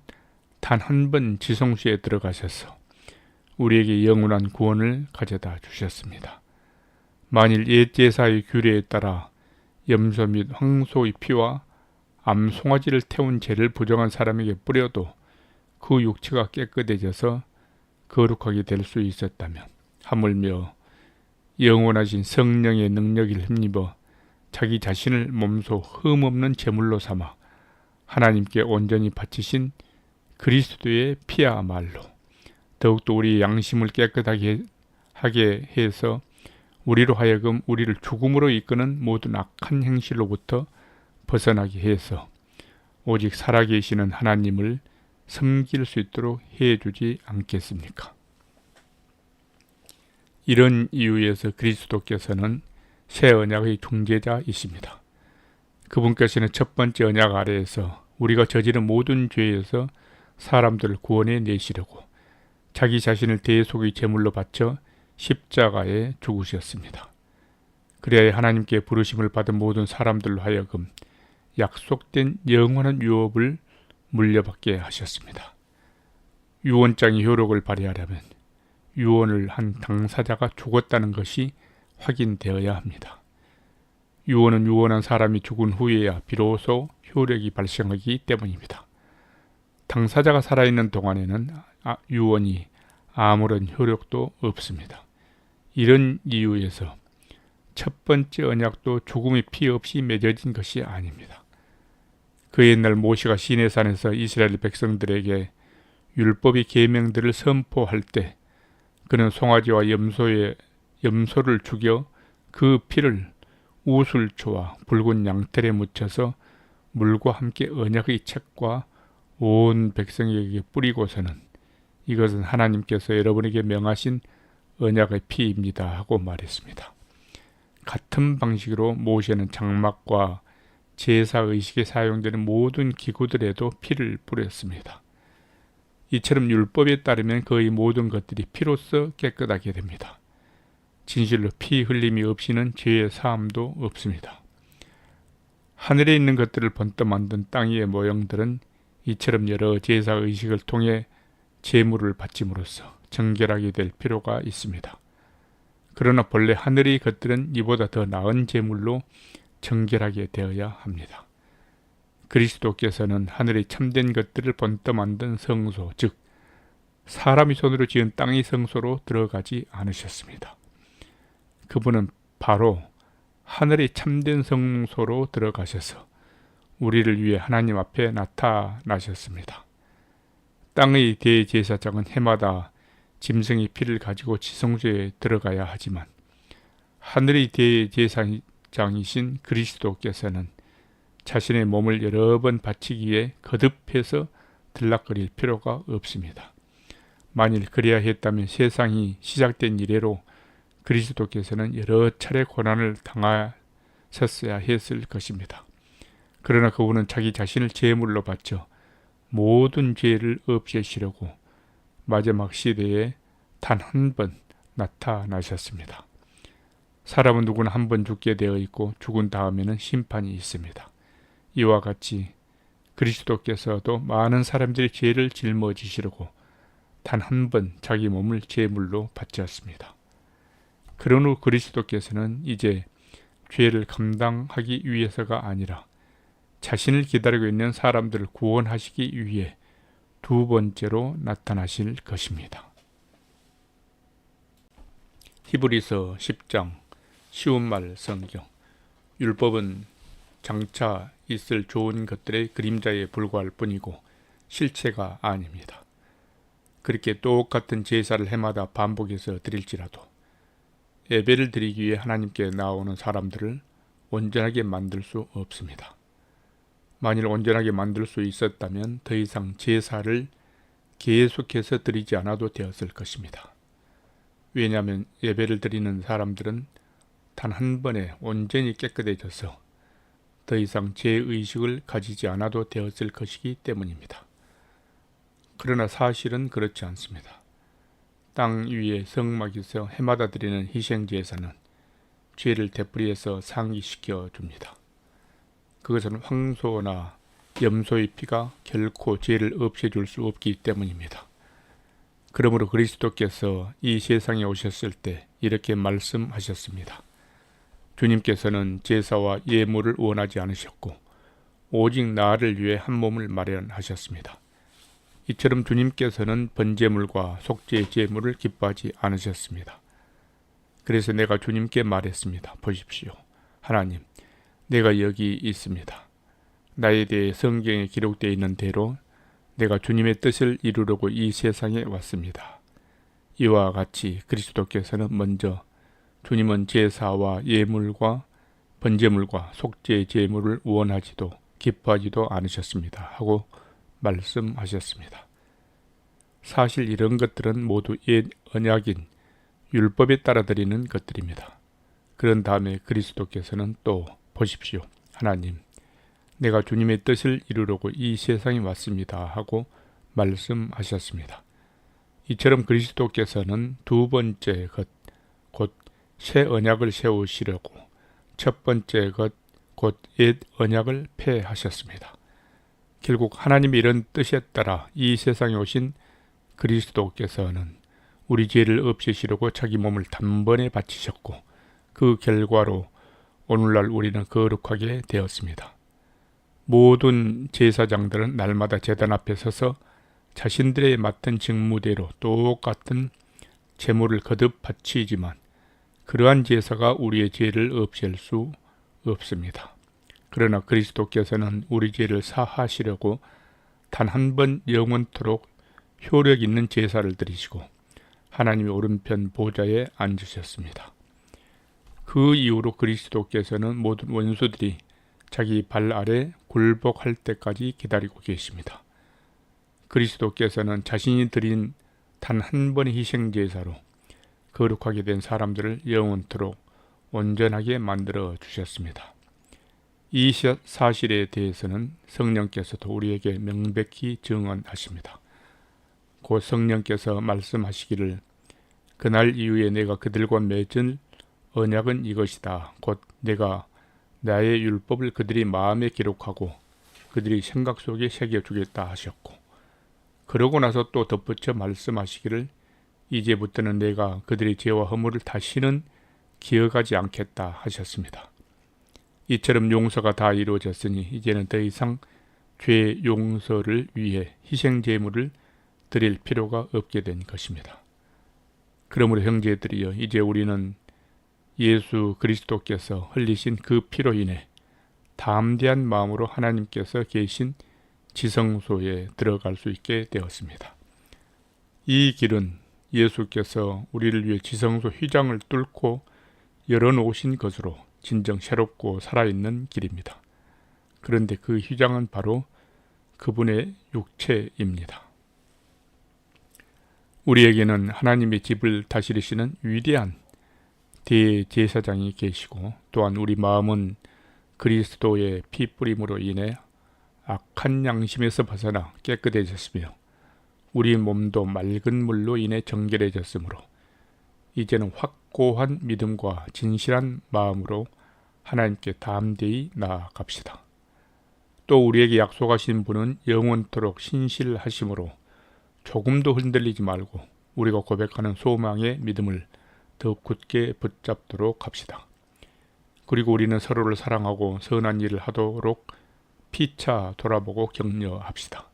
단 한 번 지성소에 들어가셔서 우리에게 영원한 구원을 가져다 주셨습니다. 만일 옛 제사의 규례에 따라 염소 및 황소의 피와 암송아지를 태운 죄를 부정한 사람에게 뿌려도 그 육체가 깨끗해져서 거룩하게 될 수 있었다면, 하물며 영원하신 성령의 능력을 힘입어 자기 자신을 몸소 흠없는 제물로 삼아 하나님께 온전히 바치신 그리스도의 피야말로 더욱더 우리의 양심을 깨끗하게 하게 해서 우리로 하여금 우리를 죽음으로 이끄는 모든 악한 행실로부터 벗어나게 해서 오직 살아계시는 하나님을 섬길 수 있도록 해주지 않겠습니까? 이런 이유에서 그리스도께서는 새 언약의 중재자이십니다. 그분께서는 첫 번째 언약 아래에서 우리가 저지른 모든 죄에서 사람들을 구원해 내시려고 자기 자신을 대속의 제물로 바쳐 십자가에 죽으셨습니다. 그래야 하나님께 부르심을 받은 모든 사람들로 하여금 약속된 영원한 유업을 물려받게 하셨습니다. 유언장의 효력을 발휘하려면 유언을 한 당사자가 죽었다는 것이 확인되어야 합니다. 유언은 유언한 사람이 죽은 후에야 비로소 효력이 발생하기 때문입니다. 당사자가 살아있는 동안에는 유언이 아무런 효력도 없습니다. 이런 이유에서 첫 번째 언약도 죽음의 피 없이 맺어진 것이 아닙니다. 그 옛날 모세가 시내산에서 이스라엘 백성들에게 율법의 계명들을 선포할 때 그는 송아지와 염소를 죽여 그 피를 우슬초와 붉은 양털에 묻혀서 물과 함께 언약의 책과 온 백성에게 뿌리고서는 이것은 하나님께서 여러분에게 명하신 언약의 피입니다 하고 말했습니다. 같은 방식으로 모세는 장막과 제사의식에 사용되는 모든 기구들에도 피를 뿌렸습니다. 이처럼 율법에 따르면 거의 모든 것들이 피로써 깨끗하게 됩니다. 진실로 피 흘림이 없이는 죄의 사함도 없습니다. 하늘에 있는 것들을 번떠 만든 땅 위의 모형들은 이처럼 여러 제사 의식을 통해 제물을 바침으로써 정결하게 될 필요가 있습니다. 그러나 본래 하늘의 것들은 이보다 더 나은 제물로 정결하게 되어야 합니다. 그리스도께서는 하늘의 참된 것들을 번떠 만든 성소, 즉 사람이 손으로 지은 땅의 성소로 들어가지 않으셨습니다. 그분은 바로 하늘의 참된 성소로 들어가셔서 우리를 위해 하나님 앞에 나타나셨습니다. 땅의 대제사장은 해마다 짐승의 피를 가지고 지성소에 들어가야 하지만 하늘의 대제사장이신 그리스도께서는 자신의 몸을 여러 번 바치기에 거듭해서 들락거릴 필요가 없습니다. 만일 그래야 했다면 세상이 시작된 이래로 그리스도께서는 여러 차례 고난을 당하셨어야 했을 것입니다. 그러나 그분은 자기 자신을 제물로 바쳐 모든 죄를 없애시려고 마지막 시대에 단 한 번 나타나셨습니다. 사람은 누구나 한 번 죽게 되어 있고 죽은 다음에는 심판이 있습니다. 이와 같이 그리스도께서도 많은 사람들의 죄를 짊어지시려고 단 한 번 자기 몸을 제물로 바쳤습니다. 그런 후 그리스도께서는 이제 죄를 감당하기 위해서가 아니라 자신을 기다리고 있는 사람들을 구원하시기 위해 두 번째로 나타나실 것입니다. 히브리서 10장 쉬운 말 성경. 율법은 장차 있을 좋은 것들의 그림자에 불과할 뿐이고 실체가 아닙니다. 그렇게 똑같은 제사를 해마다 반복해서 드릴지라도 예배를 드리기 위해 하나님께 나오는 사람들을 온전하게 만들 수 없습니다. 만일 온전하게 만들 수 있었다면 더 이상 제사를 계속해서 드리지 않아도 되었을 것입니다. 왜냐하면 예배를 드리는 사람들은 단 한 번에 온전히 깨끗해져서 더 이상 죄의식을 가지지 않아도 되었을 것이기 때문입니다. 그러나 사실은 그렇지 않습니다. 땅 위에 성막에서 해마다 드리는 희생제사는 죄를 되풀이해서 상기시켜 줍니다. 그것은 황소나 염소의 피가 결코 죄를 없애줄 수 없기 때문입니다. 그러므로 그리스도께서 이 세상에 오셨을 때 이렇게 말씀하셨습니다. 주님께서는 제사와 예물을 원하지 않으셨고 오직 나를 위해 한 몸을 마련하셨습니다. 이처럼 주님께서는 번제물과 속죄 제물을 기뻐하지 않으셨습니다. 그래서 내가 주님께 말했습니다. 보십시오. 하나님, 내가 여기 있습니다. 나에 대해 성경에 기록되어 있는 대로 내가 주님의 뜻을 이루려고 이 세상에 왔습니다. 이와 같이 그리스도께서는 먼저 주님은 제사와 예물과 번제물과 속죄 제물을 원하지도 기뻐하지도 않으셨습니다. 하고 말씀하셨습니다. 사실 이런 것들은 모두 옛 언약인 율법에 따라 드리는 것들입니다. 그런 다음에 그리스도께서는 또 보십시오. 하나님, 내가 주님의 뜻을 이루려고 이 세상에 왔습니다. 하고 말씀하셨습니다. 이처럼 그리스도께서는 두 번째 것, 곧 새 언약을 세우시려고 첫 번째 것, 곧 옛 언약을 폐하셨습니다. 결국 하나님의 이런 뜻에 따라 이 세상에 오신 그리스도께서는 우리 죄를 없애시려고 자기 몸을 단번에 바치셨고 그 결과로 오늘날 우리는 거룩하게 되었습니다. 모든 제사장들은 날마다 제단 앞에 서서 자신들의 맡은 직무대로 똑같은 제물을 거듭 바치지만 그러한 제사가 우리의 죄를 없앨 수 없습니다. 그러나 그리스도께서는 우리 죄를 사하시려고 단 한 번 영원토록 효력 있는 제사를 드리시고 하나님의 오른편 보좌에 앉으셨습니다. 그 이후로 그리스도께서는 모든 원수들이 자기 발 아래 굴복할 때까지 기다리고 계십니다. 그리스도께서는 자신이 드린 단 한 번의 희생제사로 거룩하게 된 사람들을 영원토록 온전하게 만들어 주셨습니다. 이 사실에 대해서는 성령께서도 우리에게 명백히 증언하십니다. 곧 성령께서 말씀하시기를 그날 이후에 내가 그들과 맺은 언약은 이것이다. 곧 내가 나의 율법을 그들이 마음에 기록하고 그들이 생각 속에 새겨주겠다 하셨고, 그러고 나서 또 덧붙여 말씀하시기를 이제부터는 내가 그들의 죄와 허물을 다시는 기억하지 않겠다 하셨습니다. 이처럼 용서가 다 이루어졌으니 이제는 더 이상 죄 용서를 위해 희생 제물을 드릴 필요가 없게 된 것입니다. 그러므로 형제들이여, 이제 우리는 예수 그리스도께서 흘리신 그 피로 인해 담대한 마음으로 하나님께서 계신 지성소에 들어갈 수 있게 되었습니다. 이 길은 예수께서 우리를 위해 지성소 휘장을 뚫고 열어놓으신 것으로 진정 새롭고 살아있는 길입니다. 그런데 그 휘장은 바로 그분의 육체입니다. 우리에게는 하나님의 집을 다스리시는 위대한 대제사장이 계시고, 또한 우리 마음은 그리스도의 피 뿌림으로 인해 악한 양심에서 벗어나 깨끗해졌으며 우리 몸도 맑은 물로 인해 정결해졌으므로 이제는 확고한 믿음과 진실한 마음으로 하나님께 담대히 나아갑시다. 또 우리에게 약속하신 분은 영원토록 신실하심으로 조금도 흔들리지 말고 우리가 고백하는 소망의 믿음을 더욱 굳게 붙잡도록 합시다. 그리고 우리는 서로를 사랑하고 선한 일을 하도록 피차 돌아보고 격려합시다.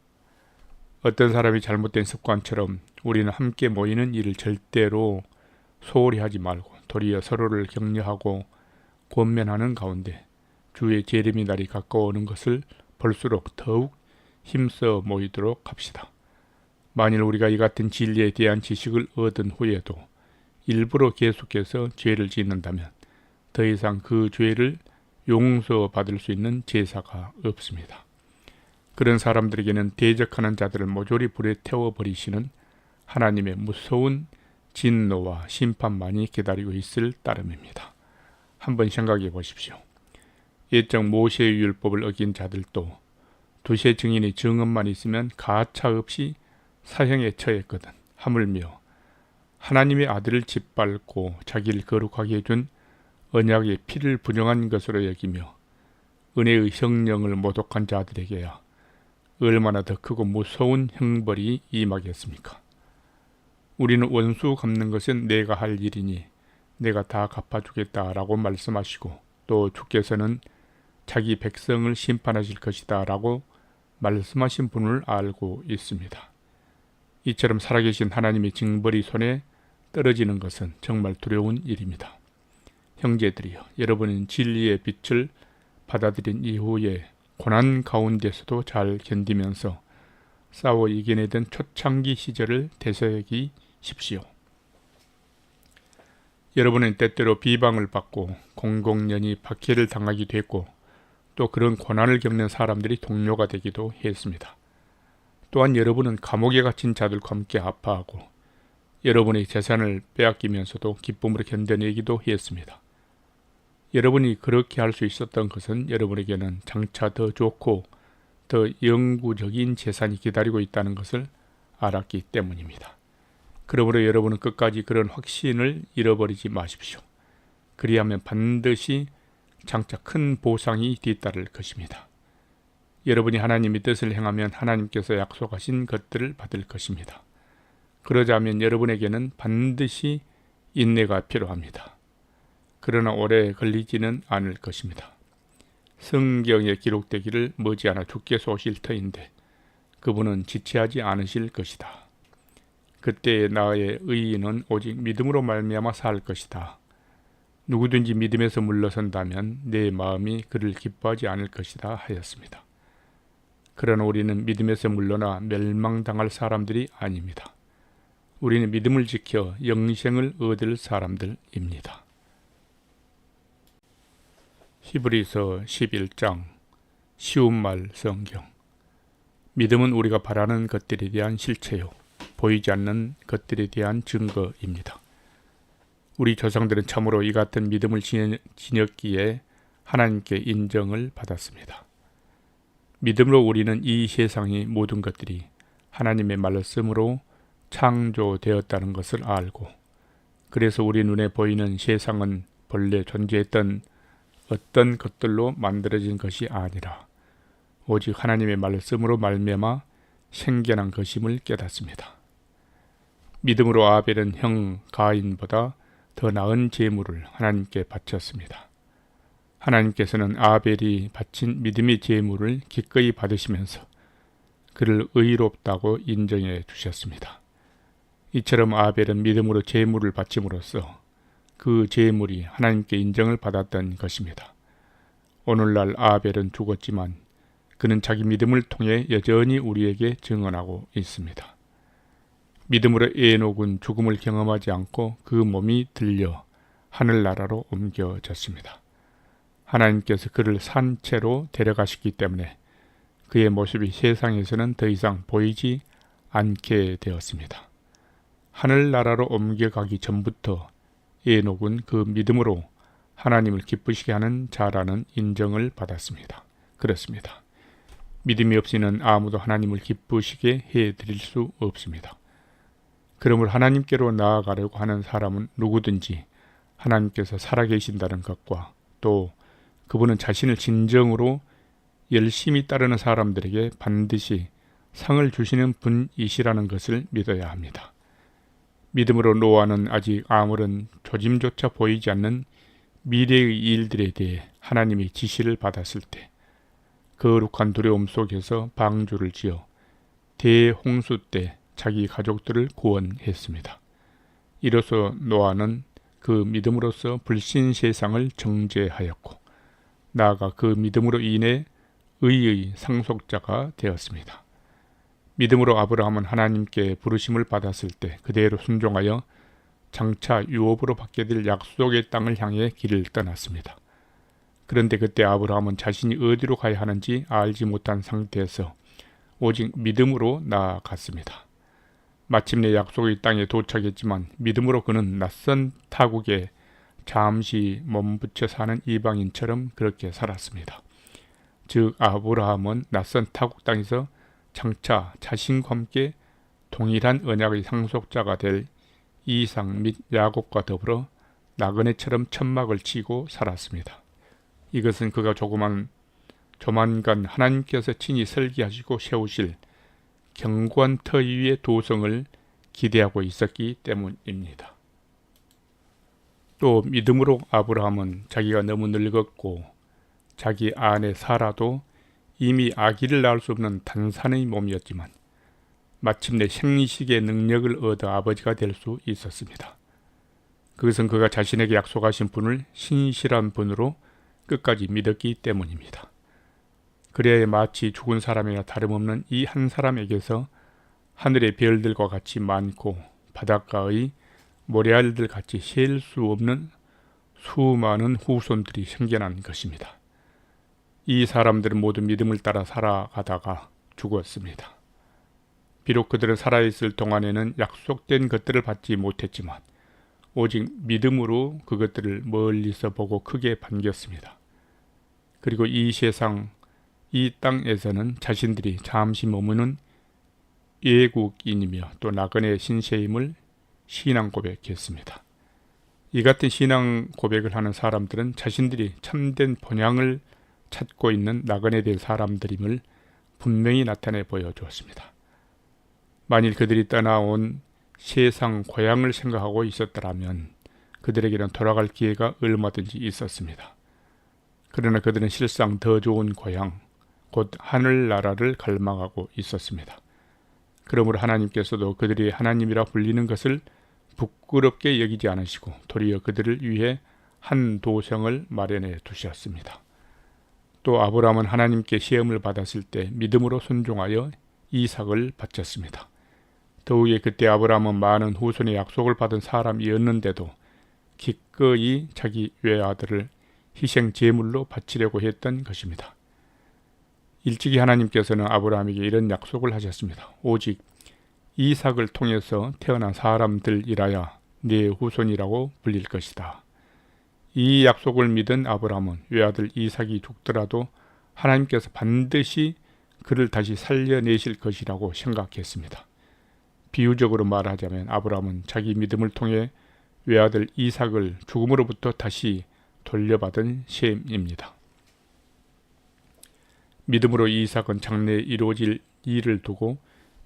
어떤 사람이 잘못된 습관처럼 우리는 함께 모이는 일을 절대로 소홀히 하지 말고 도리어 서로를 격려하고 권면하는 가운데 주의 재림의 날이 가까워오는 것을 볼수록 더욱 힘써 모이도록 합시다. 만일 우리가 이 같은 진리에 대한 지식을 얻은 후에도 일부러 계속해서 죄를 짓는다면 더 이상 그 죄를 용서받을 수 있는 제사가 없습니다. 그런 사람들에게는 대적하는 자들을 모조리 불에 태워버리시는 하나님의 무서운 진노와 심판만이 기다리고 있을 따름입니다. 한번 생각해 보십시오. 옛적 모세의 율법을 어긴 자들도 두세 증인의 증언만 있으면 가차 없이 사형에 처했거든. 하물며 하나님의 아들을 짓밟고 자기를 거룩하게 해준 언약의 피를 부정한 것으로 여기며 은혜의 성령을 모독한 자들에게야 얼마나 더 크고 무서운 형벌이 임하겠습니까? 우리는 원수 갚는 것은 내가 할 일이니 내가 다 갚아주겠다라고 말씀하시고, 또 주께서는 자기 백성을 심판하실 것이다 라고 말씀하신 분을 알고 있습니다. 이처럼 살아계신 하나님의 징벌이 손에 떨어지는 것은 정말 두려운 일입니다. 형제들이여, 여러분은 진리의 빛을 받아들인 이후에 고난 가운데서도 잘 견디면서 싸워 이겨내던 초창기 시절을 되새기십시오. 여러분은 때때로 비방을 받고 공공연히 박해를 당하기도 했고, 또 그런 고난을 겪는 사람들이 동료가 되기도 했습니다. 또한 여러분은 감옥에 갇힌 자들과 함께 아파하고 여러분의 재산을 빼앗기면서도 기쁨으로 견뎌내기도 했습니다. 여러분이 그렇게 할 수 있었던 것은 여러분에게는 장차 더 좋고 더 영구적인 재산이 기다리고 있다는 것을 알았기 때문입니다. 그러므로 여러분은 끝까지 그런 확신을 잃어버리지 마십시오. 그리하면 반드시 장차 큰 보상이 뒤따를 것입니다. 여러분이 하나님의 뜻을 행하면 하나님께서 약속하신 것들을 받을 것입니다. 그러자면 여러분에게는 반드시 인내가 필요합니다. 그러나 오래 걸리지는 않을 것입니다. 성경에 기록되기를 머지않아 주께서 오실 터인데 그분은 지체하지 않으실 것이다. 그때 나의 의인은 오직 믿음으로 말미암아 살 것이다. 누구든지 믿음에서 물러선다면 내 마음이 그를 기뻐하지 않을 것이다 하였습니다. 그러나 우리는 믿음에서 물러나 멸망당할 사람들이 아닙니다. 우리는 믿음을 지켜 영생을 얻을 사람들입니다. 히브리서 11장 쉬운 말 성경. 믿음은 우리가 바라는 것들에 대한 실체요, 보이지 않는 것들에 대한 증거입니다. 우리 조상들은 참으로 이 같은 믿음을 지녔기에 하나님께 인정을 받았습니다. 믿음으로 우리는 이 세상의 모든 것들이 하나님의 말씀으로 창조되었다는 것을 알고, 그래서 우리 눈에 보이는 세상은 본래 존재했던 어떤 것들로 만들어진 것이 아니라 오직 하나님의 말씀으로 말미암아 생겨난 것임을 깨닫습니다. 믿음으로 아벨은 형 가인보다 더 나은 제물을 하나님께 바쳤습니다. 하나님께서는 아벨이 바친 믿음의 제물을 기꺼이 받으시면서 그를 의롭다고 인정해 주셨습니다. 이처럼 아벨은 믿음으로 제물을 바침으로써 그 제물이 하나님께 인정을 받았던 것입니다. 오늘날 아벨은 죽었지만 그는 자기 믿음을 통해 여전히 우리에게 증언하고 있습니다. 믿음으로 에녹은 죽음을 경험하지 않고 그 몸이 들려 하늘나라로 옮겨졌습니다. 하나님께서 그를 산채로 데려가시기 때문에 그의 모습이 세상에서는 더 이상 보이지 않게 되었습니다. 하늘나라로 옮겨가기 전부터 에녹은 그 믿음으로 하나님을 기쁘시게 하는 자라는 인정을 받았습니다. 그렇습니다. 믿음이 없이는 아무도 하나님을 기쁘시게 해드릴 수 없습니다. 그러므로 하나님께로 나아가려고 하는 사람은 누구든지 하나님께서 살아계신다는 것과 또 그분은 자신을 진정으로 열심히 따르는 사람들에게 반드시 상을 주시는 분이시라는 것을 믿어야 합니다. 믿음으로 노아는 아직 아무런 조짐조차 보이지 않는 미래의 일들에 대해 하나님의 지시를 받았을 때 거룩한 두려움 속에서 방주를 지어 대홍수 때 자기 가족들을 구원했습니다. 이로써 노아는 그 믿음으로써 불신 세상을 정죄하였고 나아가 그 믿음으로 인해 의의 상속자가 되었습니다. 믿음으로 아브라함은 하나님께 부르심을 받았을 때 그대로 순종하여 장차 유업으로 받게 될 약속의 땅을 향해 길을 떠났습니다. 그런데 그때 아브라함은 자신이 어디로 가야 하는지 알지 못한 상태에서 오직 믿음으로 나아갔습니다. 마침내 약속의 땅에 도착했지만 믿음으로 그는 낯선 타국에 잠시 몸부쳐 사는 이방인처럼 그렇게 살았습니다. 즉 아브라함은 낯선 타국 땅에서 장차 자신과 함께 동일한 언약의 상속자가 될 이삭 및 야곱과 더불어 나그네처럼 천막을 치고 살았습니다. 이것은 그가 조만간 하나님께서 친히 설계하시고 세우실 견고한 터 위의 도성을 기대하고 있었기 때문입니다. 또 믿음으로 아브라함은 자기가 너무 늙었고 자기 아내 사라도 이미 아기를 낳을 수 없는 단산의 몸이었지만 마침내 생리식의 능력을 얻어 아버지가 될 수 있었습니다. 그것은 그가 자신에게 약속하신 분을 신실한 분으로 끝까지 믿었기 때문입니다. 그래야 마치 죽은 사람이나 다름없는 이 한 사람에게서 하늘의 별들과 같이 많고 바닷가의 모래알들 같이 셀 수 없는 수많은 후손들이 생겨난 것입니다. 이 사람들은 모두 믿음을 따라 살아가다가 죽었습니다. 비록 그들은 살아있을 동안에는 약속된 것들을 받지 못했지만 오직 믿음으로 그것들을 멀리서 보고 크게 반겼습니다. 그리고 이 세상, 이 땅에서는 자신들이 잠시 머무는 외국인이며 또 나그네 신세임을 신앙 고백했습니다. 이 같은 신앙 고백을 하는 사람들은 자신들이 참된 본향을 찾고 있는 나그네 된 사람들임을 분명히 나타내 보여주었습니다. 만일 그들이 떠나온 세상 고향을 생각하고 있었더라면 그들에게는 돌아갈 기회가 얼마든지 있었습니다. 그러나 그들은 실상 더 좋은 고향, 곧 하늘나라를 갈망하고 있었습니다. 그러므로 하나님께서도 그들이 하나님이라 불리는 것을 부끄럽게 여기지 않으시고 도리어 그들을 위해 한 도성을 마련해 두셨습니다. 또 아브라함은 하나님께 시험을 받았을 때 믿음으로 순종하여 이삭을 바쳤습니다. 더욱이 그때 아브라함은 많은 후손의 약속을 받은 사람이었는데도 기꺼이 자기 외아들을 희생 제물로 바치려고 했던 것입니다. 일찍이 하나님께서는 아브라함에게 이런 약속을 하셨습니다. 오직 이삭을 통해서 태어난 사람들이라야 네 후손이라고 불릴 것이다. 이 약속을 믿은 아브라함은 외아들 이삭이 죽더라도 하나님께서 반드시 그를 다시 살려내실 것이라고 생각했습니다. 비유적으로 말하자면 아브라함은 자기 믿음을 통해 외아들 이삭을 죽음으로부터 다시 돌려받은 셈입니다. 믿음으로 이삭은 장래에 이루어질 일을 두고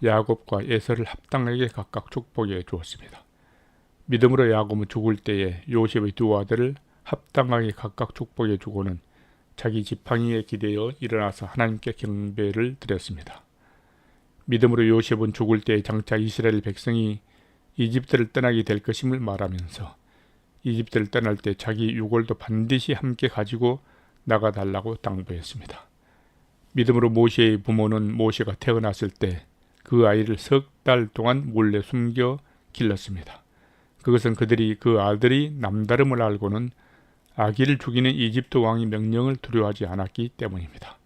야곱과 에서를 합당하게 각각 축복해 주었습니다. 믿음으로 야곱은 죽을 때에 요셉의 두 아들을 합당하게 각각 축복해 주고는 자기 지팡이에 기대어 일어나서 하나님께 경배를 드렸습니다. 믿음으로 요셉은 죽을 때에 장차 이스라엘 백성이 이집트를 떠나게 될 것임을 말하면서 이집트를 떠날 때 자기 유골도 반드시 함께 가지고 나가달라고 당부했습니다. 믿음으로 모세의 부모는 모세가 태어났을 때 그 아이를 석 달 동안 몰래 숨겨 길렀습니다. 그것은 그들이 그 아들이 남다름을 알고는 아기를 죽이는 이집트 왕의 명령을 두려워하지 않았기 때문입니다.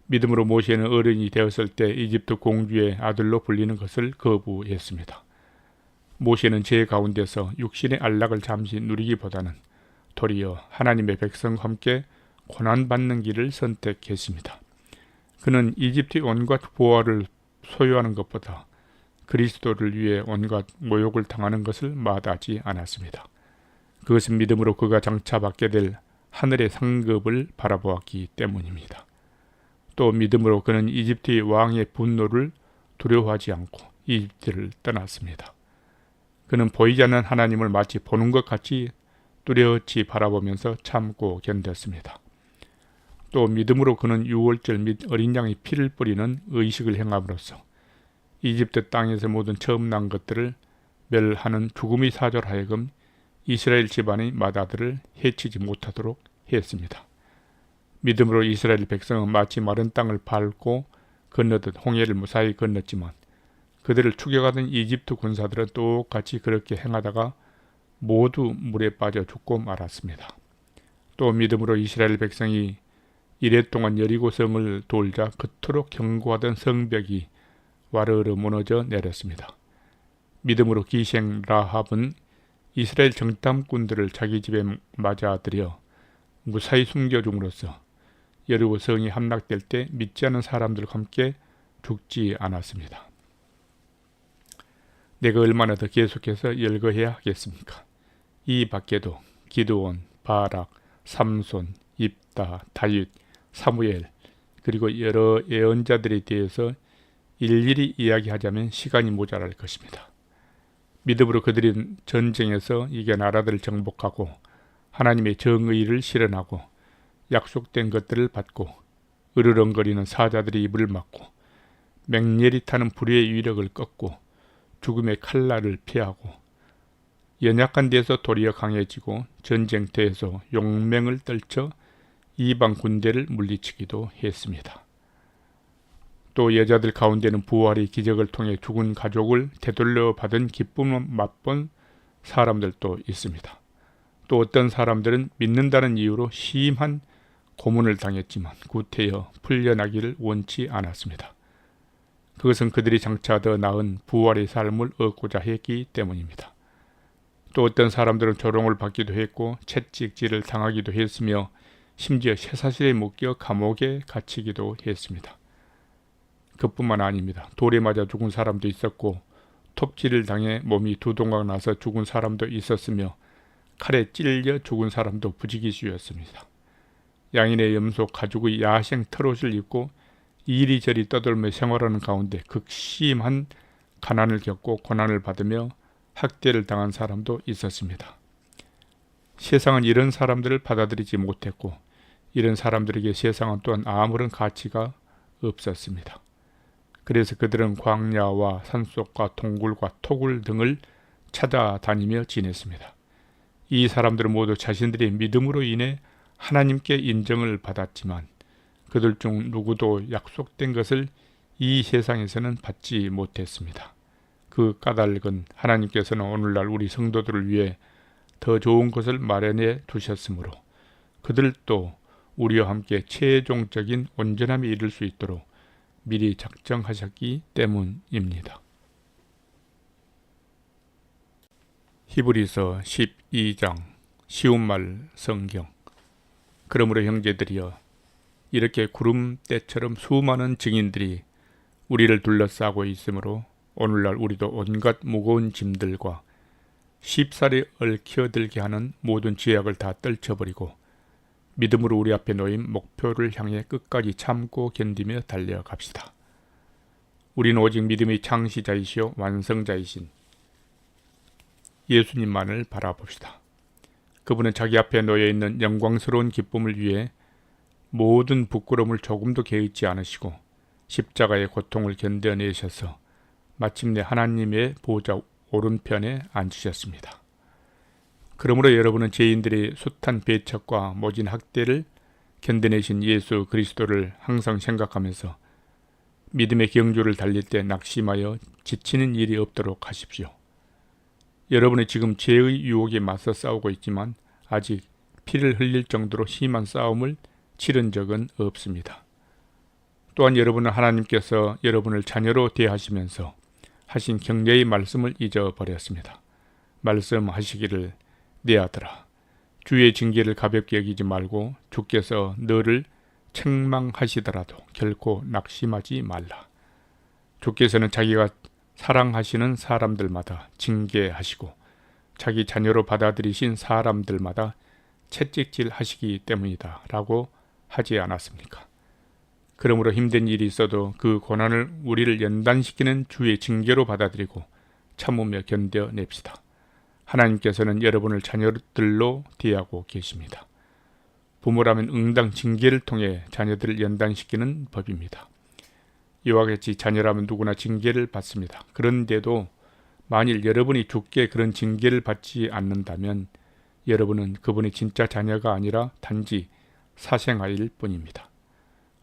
믿음으로 모세는 어른이 되었을 때 이집트 공주의 아들로 불리는 것을 거부했습니다. 모세는 죄 가운데서 육신의 안락을 잠시 누리기보다는 도리어 하나님의 백성과 함께 고난받는 길을 선택했습니다. 그는 이집트의 온갖 보화를 소유하는 것보다 그리스도를 위해 온갖 모욕을 당하는 것을 마다하지 않았습니다. 그것은 믿음으로 그가 장차 받게 될 하늘의 상급을 바라보았기 때문입니다. 또 믿음으로 그는 이집트의 왕의 분노를 두려워하지 않고 이집트를 떠났습니다. 그는 보이지 않는 하나님을 마치 보는 것 같이 뚜렷이 바라보면서 참고 견뎠습니다. 또 믿음으로 그는 유월절 및 어린 양의 피를 뿌리는 의식을 행함으로써 이집트 땅에서 모든 처음 난 것들을 멸하는 죽음의 사절 하여금 이스라엘 집안의 맏아들을 해치지 못하도록 했습니다. 믿음으로 이스라엘 백성은 마치 마른 땅을 밟고 건너듯 홍해를 무사히 건넜지만 그들을 추격하던 이집트 군사들은 똑같이 그렇게 행하다가 모두 물에 빠져 죽고 말았습니다. 또 믿음으로 이스라엘 백성이 이랫동안 여리고 성을 돌자 그토록 견고하던 성벽이 와르르 무너져 내렸습니다. 믿음으로 기생 라합은 이스라엘 정탐꾼들을 자기 집에 맞아들여 무사히 숨겨줌으로써 여리고 성이 함락될 때 믿지 않은 사람들과 함께 죽지 않았습니다. 내가 얼마나 더 계속해서 열거해야 하겠습니까? 이 밖에도 기드온, 바락, 삼손, 입다, 다윗, 사무엘 그리고 여러 예언자들에 대해서 일일이 이야기하자면 시간이 모자랄 것입니다. 믿음으로 그들은 전쟁에서 이겨 나라들을 정복하고 하나님의 정의를 실현하고 약속된 것들을 받고 으르렁거리는 사자들의 입을 막고 맹렬히 타는 불의의 위력을 꺾고 죽음의 칼날을 피하고 연약한 데서 도리어 강해지고 전쟁터에서 용맹을 떨쳐 이방 군대를 물리치기도 했습니다. 또 여자들 가운데는 부활의 기적을 통해 죽은 가족을 되돌려 받은 기쁨을 맛본 사람들도 있습니다. 또 어떤 사람들은 믿는다는 이유로 심한 고문을 당했지만 구태여 풀려나기를 원치 않았습니다. 그것은 그들이 장차 더 나은 부활의 삶을 얻고자 했기 때문입니다. 또 어떤 사람들은 조롱을 받기도 했고 채찍질을 당하기도 했으며 심지어 쇠사슬에 묶여 감옥에 갇히기도 했습니다. 그뿐만 아닙니다. 돌에 맞아 죽은 사람도 있었고 톱질을 당해 몸이 두동강 나서 죽은 사람도 있었으며 칼에 찔려 죽은 사람도 부지기수였습니다. 양인의 염소 가죽의 야생 털옷을 입고 이리저리 떠돌며 생활하는 가운데 극심한 가난을 겪고 고난을 받으며 학대를 당한 사람도 있었습니다. 세상은 이런 사람들을 받아들이지 못했고 이런 사람들에게 세상은 또한 아무런 가치가 없었습니다. 그래서 그들은 광야와 산속과 동굴과 토굴 등을 찾아다니며 지냈습니다. 이 사람들은 모두 자신들의 믿음으로 인해 하나님께 인정을 받았지만 그들 중 누구도 약속된 것을 이 세상에서는 받지 못했습니다. 그 까닭은 하나님께서는 오늘날 우리 성도들을 위해 더 좋은 것을 마련해 두셨으므로 그들도 우리와 함께 최종적인 온전함에 이를 수 있도록 미리 작정하셨기 때문입니다. 히브리서 12장 쉬운 말 성경. 그러므로 형제들이여 이렇게 구름대처럼 수많은 증인들이 우리를 둘러싸고 있으므로 오늘날 우리도 온갖 무거운 짐들과 쉽사리 얽혀들게 하는 모든 죄악을 다 떨쳐버리고 믿음으로 우리 앞에 놓인 목표를 향해 끝까지 참고 견디며 달려갑시다. 우리는 오직 믿음의 창시자이시오 완성자이신 예수님만을 바라봅시다. 그분은 자기 앞에 놓여있는 영광스러운 기쁨을 위해 모든 부끄러움을 조금도 개의치 않으시고 십자가의 고통을 견뎌내셔서 마침내 하나님의 보좌 오른편에 앉으셨습니다. 그러므로 여러분은 죄인들의 숱한 배척과 모진 학대를 견뎌내신 예수 그리스도를 항상 생각하면서 믿음의 경주를 달릴 때 낙심하여 지치는 일이 없도록 하십시오. 여러분은 지금 죄의 유혹에 맞서 싸우고 있지만 아직 피를 흘릴 정도로 심한 싸움을 치른 적은 없습니다. 또한 여러분은 하나님께서 여러분을 자녀로 대하시면서 하신 격려의 말씀을 잊어버렸습니다. 말씀하시기를 내 아들아 주의 징계를 가볍게 여기지 말고 주께서 너를 책망하시더라도 결코 낙심하지 말라. 주께서는 자기가 사랑하시는 사람들마다 징계하시고 자기 자녀로 받아들이신 사람들마다 채찍질 하시기 때문이다 라고 하지 않았습니까? 그러므로 힘든 일이 있어도 그 고난을 우리를 연단시키는 주의 징계로 받아들이고 참으며 견뎌냅시다. 하나님께서는 여러분을 자녀들로 대하고 계십니다. 부모라면 응당 징계를 통해 자녀들을 연단시키는 법입니다. 이와 같이 자녀라면 누구나 징계를 받습니다. 그런데도 만일 여러분이 주께 그런 징계를 받지 않는다면 여러분은 그분의 진짜 자녀가 아니라 단지 사생아일 뿐입니다.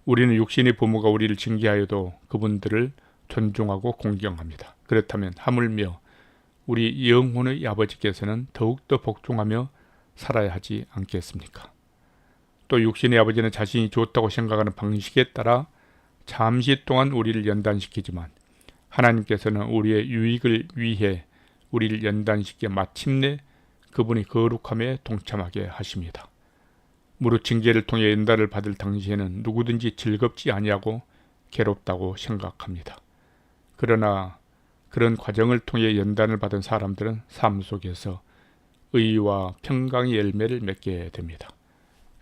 우리는 육신의 부모가 우리를 징계하여도 그분들을 존중하고 공경합니다. 그렇다면 하물며 우리 영혼의 아버지께서는 더욱더 복종하며 살아야 하지 않겠습니까? 또 육신의 아버지는 자신이 좋다고 생각하는 방식에 따라 잠시 동안 우리를 연단시키지만 하나님께서는 우리의 유익을 위해 우리를 연단시켜 마침내 그분이 거룩함에 동참하게 하십니다. 무릇 징계를 통해 연단을 받을 당시에는 누구든지 즐겁지 아니하고 괴롭다고 생각합니다. 그러나 그런 과정을 통해 연단을 받은 사람들은 삶 속에서 의와 평강의 열매를 맺게 됩니다.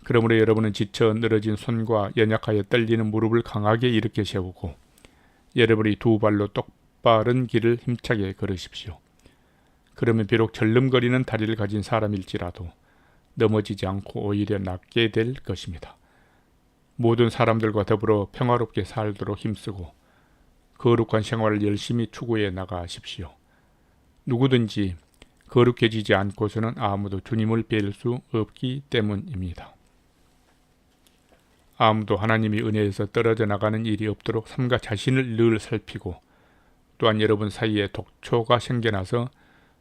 그러므로 여러분은 지쳐 늘어진 손과 연약하여 떨리는 무릎을 강하게 일으켜 세우고 여러분이 두 발로 똑바른 길을 힘차게 걸으십시오. 그러면 비록 절름거리는 다리를 가진 사람일지라도 넘어지지 않고 오히려 낫게 될 것입니다. 모든 사람들과 더불어 평화롭게 살도록 힘쓰고 거룩한 생활을 열심히 추구해 나가십시오. 누구든지 거룩해지지 않고서는 아무도 주님을 뵐 수 없기 때문입니다. 아무도 하나님의 은혜에서 떨어져 나가는 일이 없도록 삼가 자신을 늘 살피고 또한 여러분 사이에 독초가 생겨나서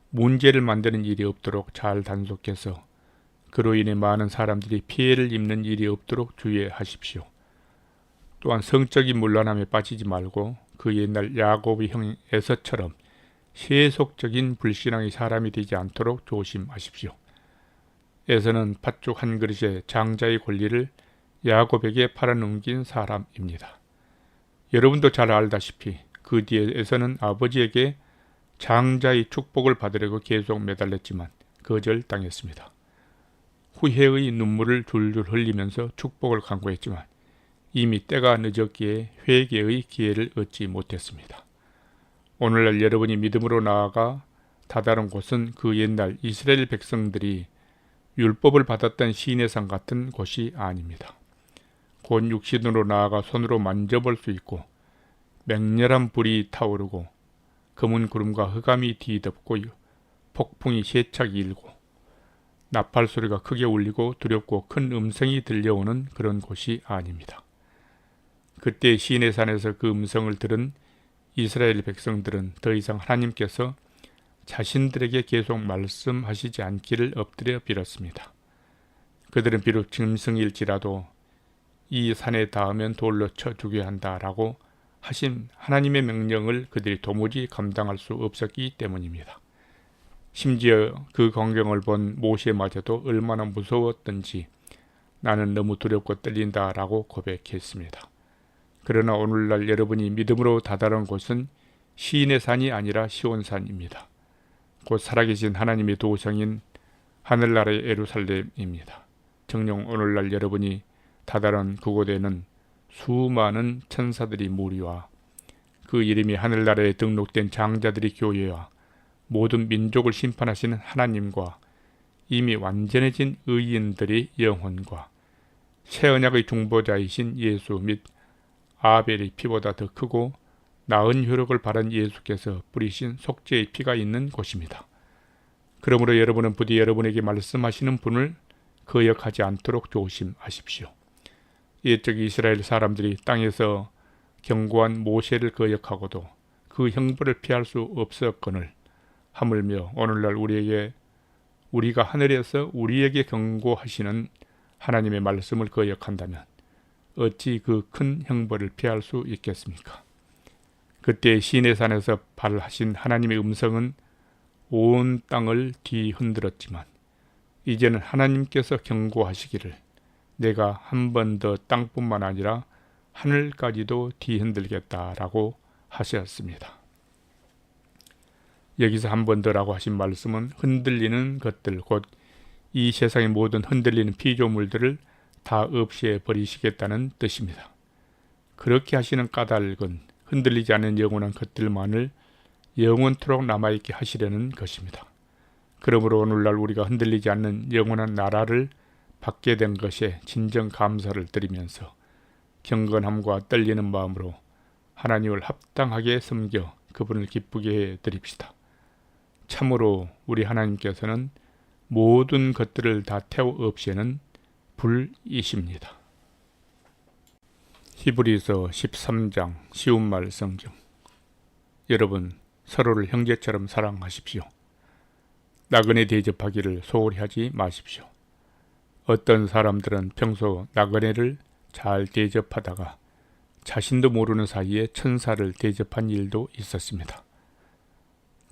문제를 만드는 일이 없도록 잘 단속해서 그로 인해 많은 사람들이 피해를 입는 일이 없도록 주의하십시오. 또한 성적인 문란함에 빠지지 말고 그 옛날 야곱의 형 에서처럼 세속적인 불신앙의 사람이 되지 않도록 조심하십시오. 에서는 팥죽 한 그릇에 장자의 권리를 야곱에게 팔아넘긴 사람입니다. 여러분도 잘 알다시피 그 뒤에 에서는 아버지에게 장자의 축복을 받으려고 계속 매달렸지만 거절당했습니다. 후회의 눈물을 줄줄 흘리면서 축복을 간구했지만 이미 때가 늦었기에 회개의 기회를 얻지 못했습니다. 오늘날 여러분이 믿음으로 나아가 다다른 곳은 그 옛날 이스라엘 백성들이 율법을 받았던 시내산 같은 곳이 아닙니다. 곧 육신으로 나아가 손으로 만져볼 수 있고 맹렬한 불이 타오르고 검은 구름과 흑암이 뒤덮고 폭풍이 세차게 일고 나팔 소리가 크게 울리고 두렵고 큰 음성이 들려오는 그런 곳이 아닙니다. 그때 시내산에서 그 음성을 들은 이스라엘 백성들은 더 이상 하나님께서 자신들에게 계속 말씀하시지 않기를 엎드려 빌었습니다. 그들은 비록 짐승일지라도 이 산에 닿으면 돌로 쳐 죽여야 한다라고 하신 하나님의 명령을 그들이 도무지 감당할 수 없었기 때문입니다. 심지어 그 광경을 본 모세마저도 얼마나 무서웠던지 나는 너무 두렵고 떨린다라고 고백했습니다. 그러나 오늘날 여러분이 믿음으로 다다른 곳은 시인의 산이 아니라 시온산입니다. 곧 살아계신 하나님의 도성인 하늘나라의 예루살렘입니다. 정녕 오늘날 여러분이 다다른 그곳에는 수많은 천사들이 무리와 그 이름이 하늘나라에 등록된 장자들이 교회와 모든 민족을 심판하시는 하나님과 이미 완전해진 의인들의 영혼과 새 언약의 중보자이신 예수 및 아벨의 피보다 더 크고 나은 효력을 바란 예수께서 뿌리신 속죄의 피가 있는 곳입니다. 그러므로 여러분은 부디 여러분에게 말씀하시는 분을 거역하지 않도록 조심하십시오. 옛적 이스라엘 사람들이 땅에서 경고한 모세를 거역하고도 그 형벌을 피할 수 없었거늘 하물며 오늘날 우리가 하늘에서 우리에게 경고하시는 하나님의 말씀을 거역한다면 어찌 그 큰 형벌을 피할 수 있겠습니까? 그때 시내산에서 발하신 하나님의 음성은 온 땅을 뒤흔들었지만 이제는 하나님께서 경고하시기를 내가 한 번 더 땅뿐만 아니라 하늘까지도 뒤흔들겠다라고 하셨습니다. 여기서 한 번 더라고 하신 말씀은 흔들리는 것들, 곧 이 세상의 모든 흔들리는 피조물들을 다 없애 버리시겠다는 뜻입니다. 그렇게 하시는 까닭은 흔들리지 않는 영원한 것들만을 영원토록 남아있게 하시려는 것입니다. 그러므로 오늘날 우리가 흔들리지 않는 영원한 나라를 받게 된 것에 진정 감사를 드리면서 경건함과 떨리는 마음으로 하나님을 합당하게 섬겨 그분을 기쁘게 해 드립시다. 참으로 우리 하나님께서는 모든 것들을 다 태워 없애는 불이십니다. 히브리서 13장 쉬운 말 성경. 여러분 서로를 형제처럼 사랑하십시오. 나그네 대접하기를 소홀히 하지 마십시오. 어떤 사람들은 평소 나그네를 잘 대접하다가 자신도 모르는 사이에 천사를 대접한 일도 있었습니다.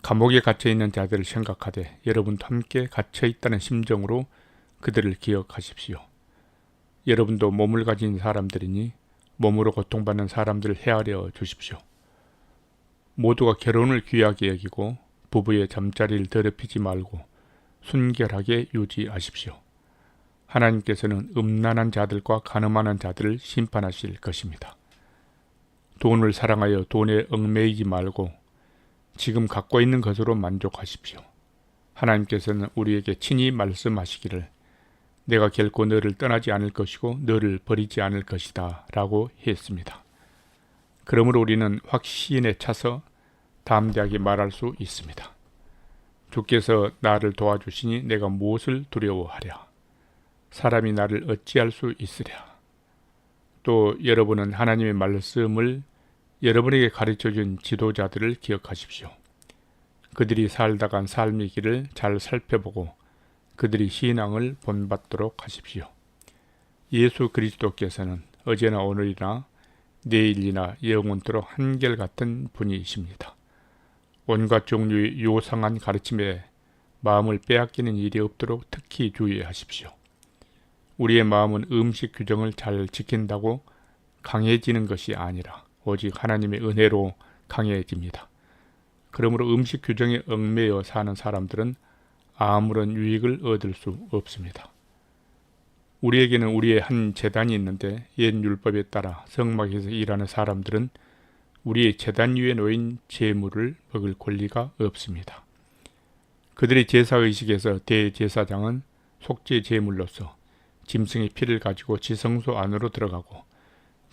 감옥에 갇혀있는 자들을 생각하되 여러분도 함께 갇혀있다는 심정으로 그들을 기억하십시오. 여러분도 몸을 가진 사람들이니 몸으로 고통받는 사람들을 헤아려 주십시오. 모두가 결혼을 귀하게 여기고 부부의 잠자리를 더럽히지 말고 순결하게 유지하십시오. 하나님께서는 음란한 자들과 간음하는 자들을 심판하실 것입니다. 돈을 사랑하여 돈에 얽매이지 말고 지금 갖고 있는 것으로 만족하십시오. 하나님께서는 우리에게 친히 말씀하시기를 내가 결코 너를 떠나지 않을 것이고 너를 버리지 않을 것이다 라고 했습니다. 그러므로 우리는 확신에 차서 담대하게 말할 수 있습니다. 주께서 나를 도와주시니 내가 무엇을 두려워하랴. 사람이 나를 어찌할 수 있으랴. 또 여러분은 하나님의 말씀을 여러분에게 가르쳐준 지도자들을 기억하십시오. 그들이 살다 간 삶의 길을 잘 살펴보고 그들이 신앙을 본받도록 하십시오. 예수 그리스도께서는 어제나 오늘이나 내일이나 영원토록 한결같은 분이십니다. 온갖 종류의 요상한 가르침에 마음을 빼앗기는 일이 없도록 특히 주의하십시오. 우리의 마음은 음식 규정을 잘 지킨다고 강해지는 것이 아니라 오직 하나님의 은혜로 강해집니다. 그러므로 음식 규정에 얽매여 사는 사람들은 아무런 유익을 얻을 수 없습니다. 우리에게는 우리의 한 제단이 있는데 옛 율법에 따라 성막에서 일하는 사람들은 우리의 제단 위에 놓인 제물을 먹을 권리가 없습니다. 그들의 제사의식에서 대제사장은 속죄 제물로서 짐승의 피를 가지고 지성소 안으로 들어가고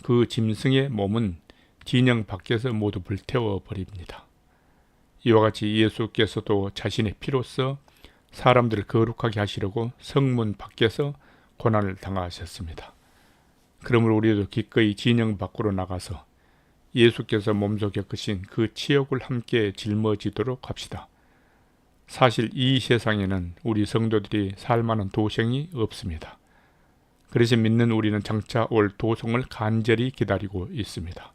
그 짐승의 몸은 진영 밖에서 모두 불태워 버립니다. 이와 같이 예수께서도 자신의 피로써 사람들을 거룩하게 하시려고 성문 밖에서 고난을 당하셨습니다. 그러므로 우리도 기꺼이 진영 밖으로 나가서 예수께서 몸소 겪으신 그 치욕을 함께 짊어지도록 합시다. 사실 이 세상에는 우리 성도들이 살만한 도성이 없습니다. 그래서 믿는 우리는 장차 올 도성을 간절히 기다리고 있습니다.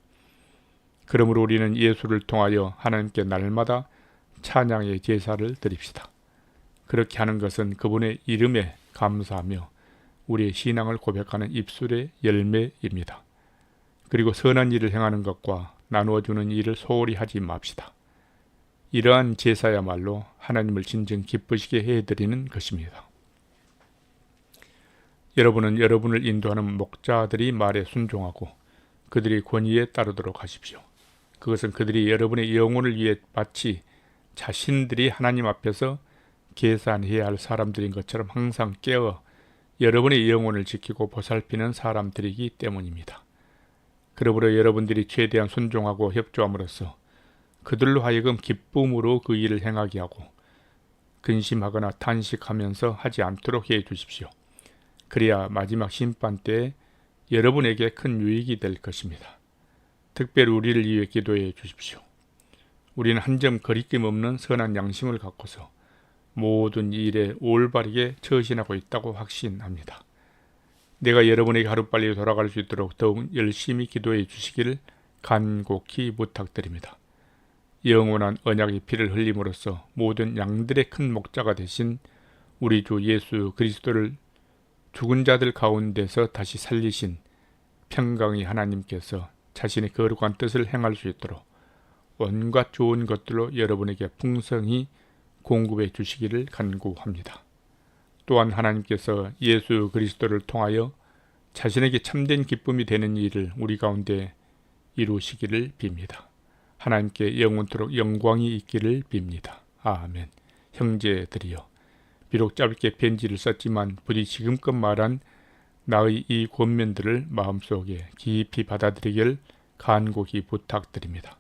그러므로 우리는 예수를 통하여 하나님께 날마다 찬양의 제사를 드립시다. 그렇게 하는 것은 그분의 이름에 감사하며 우리의 신앙을 고백하는 입술의 열매입니다. 그리고 선한 일을 행하는 것과 나누어주는 일을 소홀히 하지 맙시다. 이러한 제사야말로 하나님을 진정 기쁘시게 해드리는 것입니다. 여러분은 여러분을 인도하는 목자들이 말에 순종하고 그들의 권위에 따르도록 하십시오. 그것은 그들이 여러분의 영혼을 위해 마치 자신들이 하나님 앞에서 계산해야 할 사람들인 것처럼 항상 깨어 여러분의 영혼을 지키고 보살피는 사람들이기 때문입니다. 그러므로 여러분들이 최대한 순종하고 협조함으로써 그들로 하여금 기쁨으로 그 일을 행하게 하고 근심하거나 탄식하면서 하지 않도록 해 주십시오. 그래야 마지막 심판 때에 여러분에게 큰 유익이 될 것입니다. 특별히 우리를 위해 기도해 주십시오. 우리는 한 점 거리낌 없는 선한 양심을 갖고서 모든 일에 올바르게 처신하고 있다고 확신합니다. 내가 여러분에게 하루빨리 돌아갈 수 있도록 더욱 열심히 기도해 주시기를 간곡히 부탁드립니다. 영원한 언약의 피를 흘림으로써 모든 양들의 큰 목자가 되신 우리 주 예수 그리스도를 죽은 자들 가운데서 다시 살리신 평강의 하나님께서 자신의 거룩한 뜻을 행할 수 있도록 온갖 좋은 것들로 여러분에게 풍성히 공급해 주시기를 간구합니다. 또한 하나님께서 예수 그리스도를 통하여 자신에게 참된 기쁨이 되는 일을 우리 가운데 이루시기를 빕니다. 하나님께 영원토록 영광이 있기를 빕니다. 아멘. 형제들이여, 비록 짧게 편지를 썼지만 부디 지금껏 말한 나의 이 권면들을 마음속에 깊이 받아들이길 간곡히 부탁드립니다.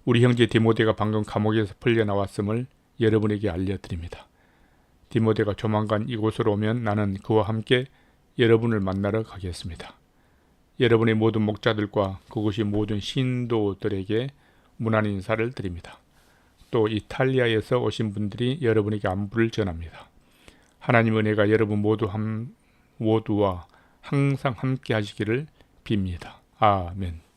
우리 형제 디모데가 방금 감옥에서 풀려나왔음을 여러분에게 알려드립니다. 디모데가 조만간 이곳으로 오면 나는 그와 함께 여러분을 만나러 가겠습니다. 여러분의 모든 목자들과 그곳이 모든 신도들에게 문안 인사를 드립니다. 또 이탈리아에서 오신 분들이 여러분에게 안부를 전합니다. 하나님 은혜가 여러분 모두와 항상 함께 하시기를 빕니다. 아멘.